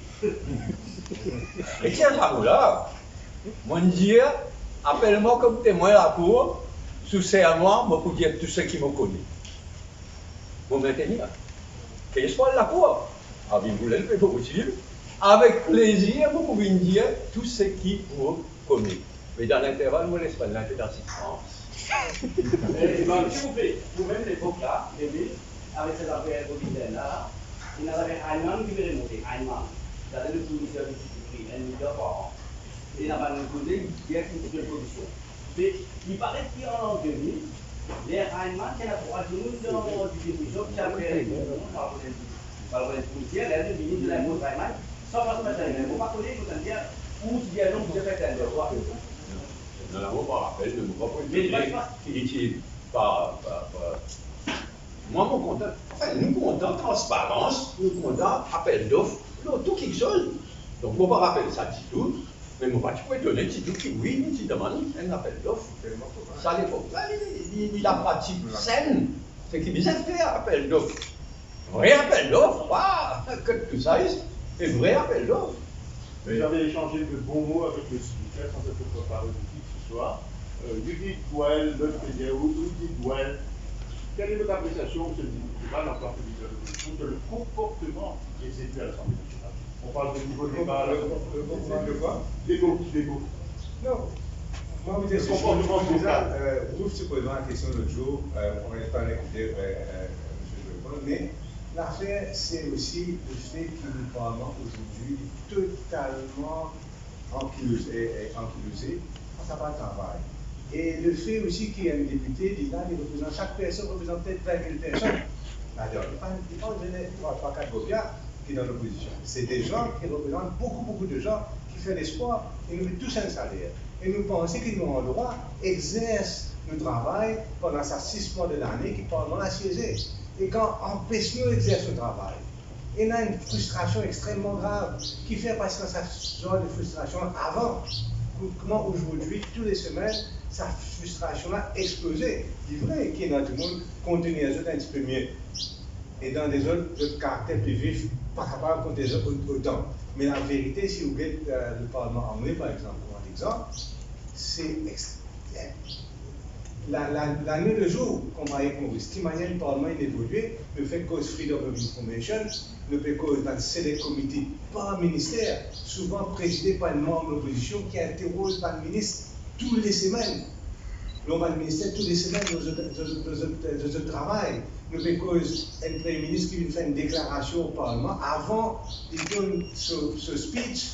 Et tiens, là, moi, je dis, appelle-moi comme témoin à la cour, sous serment, moi, pour dire tout ce qui me connaît. Vous maintenir. Qu'est-ce qu'on la cour? Avec vous l'avez possible. Avec plaisir, vous pouvez me dire tout ce qui vous connaît. Mais dans l'intervalle, vous ne laissez pas de l'intervention. S'il vous plaît, vous-même, l'époque là, avec cette affaire Covid-là, il y avait Heinemann qui veut remonter. Heinemann, c'est le commissaire de sécurité, un milliard par an. Il n'a pas imposé une production. Mais il paraît qu'en 2000, les Heinemann, qui a trois jours dans du démission, qui a fait par le policier, elle est venue de la mode Heinemann, sans pas se mettre à l'aise. Vous ne pouvez pas dire où tu viens donc vous avez fait un devoir. Nous n'avons pas rappelé, nous n'avons pas dit moi, mon content, enfin, nous comptons transparence, nous comptons appel d'offres, tout quelque chose. Donc, on ne va pas rappeler ça du tout, mais on va pas donner du tout qui, oui, nous demandons un appel d'offres. Ça, à l'époque, il a pratique saine, ce qui vient faire appel d'offres. Vrai appel d'offres, que tout ça, c'est vrai appel d'offres. J'avais échangé de bons mots avec le speaker sans être préparé de qui que ce soit. Judith Douel, l'autre Judith Douel. Quelle est votre appréciation, M. le pas l'emploi politique de le comportement qui est exécuté à l'Assemblée nationale? On parle de niveau de débat. Le comportement de quoi? L'ego. Non. Moi, vous dites, vous se posez la question l'autre jour, on n'est pas écouté M. Joël, mais l'affaire, c'est aussi le fait que le Parlement aujourd'hui est totalement ankylosé en sa part de travail. Et le fait aussi qu'il y a un député, dit là, chaque personne représente peut-être 20 000 personnes. Alors, il n'y a pas 3-4 Gobias qui sont dans l'opposition. C'est des gens qui représentent beaucoup de gens qui font l'espoir et nous mettent tous un salaire. Et nous pensons qu'ils ont le droit exercent le travail pendant ces 6 mois de l'année qui pendant la siégé. Et quand empêche-nous d'exercer le travail, il y a une frustration extrêmement grave qui fait passer dans ce genre de frustration avant. Comment aujourd'hui, toutes les semaines, sa frustration-là a explosé. Il est vrai qu'il y a dans tout le monde contenu les autres un petit peu mieux. Et dans des autres caractères plus vifs, pas capable de compter les autres autant. Mais la vérité, si vous regardez le Parlement anglais, par exemple, comme exemple, c'est l'année le jour, comparé avec Maurice, qui manière le Parlement évolué, le fait cause Freedom of Information, le fait cause dans le comité par ministère, souvent présidé par un membre de l'opposition qui interroge par le ministre toutes les semaines. L'on va le ministère toutes les semaines de travail. Le fait cause un Premier ministre qui vient faire une déclaration au Parlement avant il donne ce speech.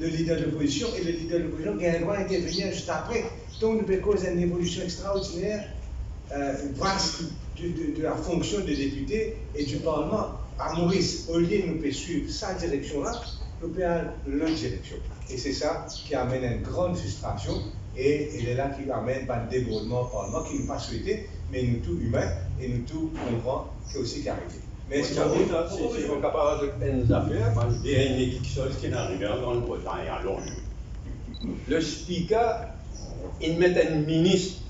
Le leader de l'opposition et le leader de l'opposition qui a le droit d'intervenir juste après. Donc, nous avons une évolution extraordinaire de la fonction des députés et du Parlement. À Maurice, au lieu de nous suivre sa direction-là, nous pouvons aller l'autre direction. Et c'est ça qui amène une grande frustration et c'est là qui amène un débordement au Parlement qui n'est pas souhaité, mais nous tous humains et nous tous comprenons qu'il aussi qui arrive. Mais si on est capable de faire des affaires, il y a une équipe qui est arrivée en Grande-Bretagne à Londres. Le speaker, il met un ministre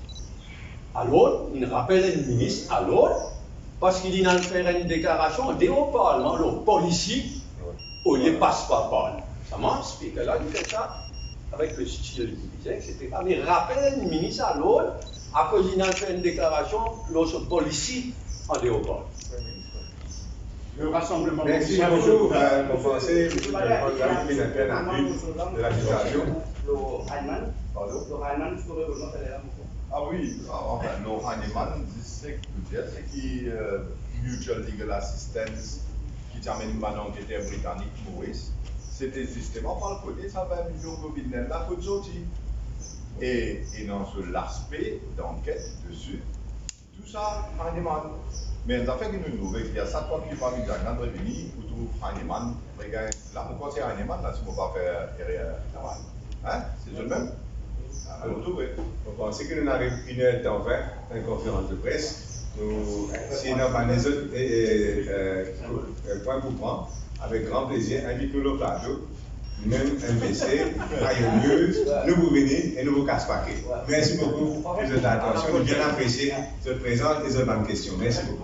à l'autre, il rappelle un ministre à l'autre, parce qu'il a fait une déclaration dès au Parlement, le policier, où il passe par Parlement. Ça marche, le speaker là, il fait ça avec le style divisé, etc. Mais il rappelle un ministre à l'autre, à cause qu'il a fait une déclaration, l'autre policier en dehors au Parlement. Le rassemblement. Merci beaucoup. Vous pensez que vous avez un peu de la situation. Ah oui, enfin, no Heinemann, c'est que Mutual Legal Assistance qui t'amène une enquêteur britannique Maurice, c'était justement par le côté, ça va 20 millions de billets là pour sortir. Et dans l'aspect d'enquête dessus, tout ça, Heinemann. Mais en fait, nous nouvelle, il y a 7 fois qu'il parle de la grande réunie, pour tout Heinemann, là, on conseille Heinemann, là, si on va faire travail. Hein? C'est le même? Alors, tout vrai. On pensait que nous avons 1h20 dans une conférence de presse. Si nous avons les autres points pour prendre, avec grand plaisir, invitez-nous au plateau, même MPC, Rayonneuse, nous vous venez et nous vous casse pas. Merci beaucoup pour votre attention, nous bien apprécier votre présence et votre bonne question. Merci beaucoup.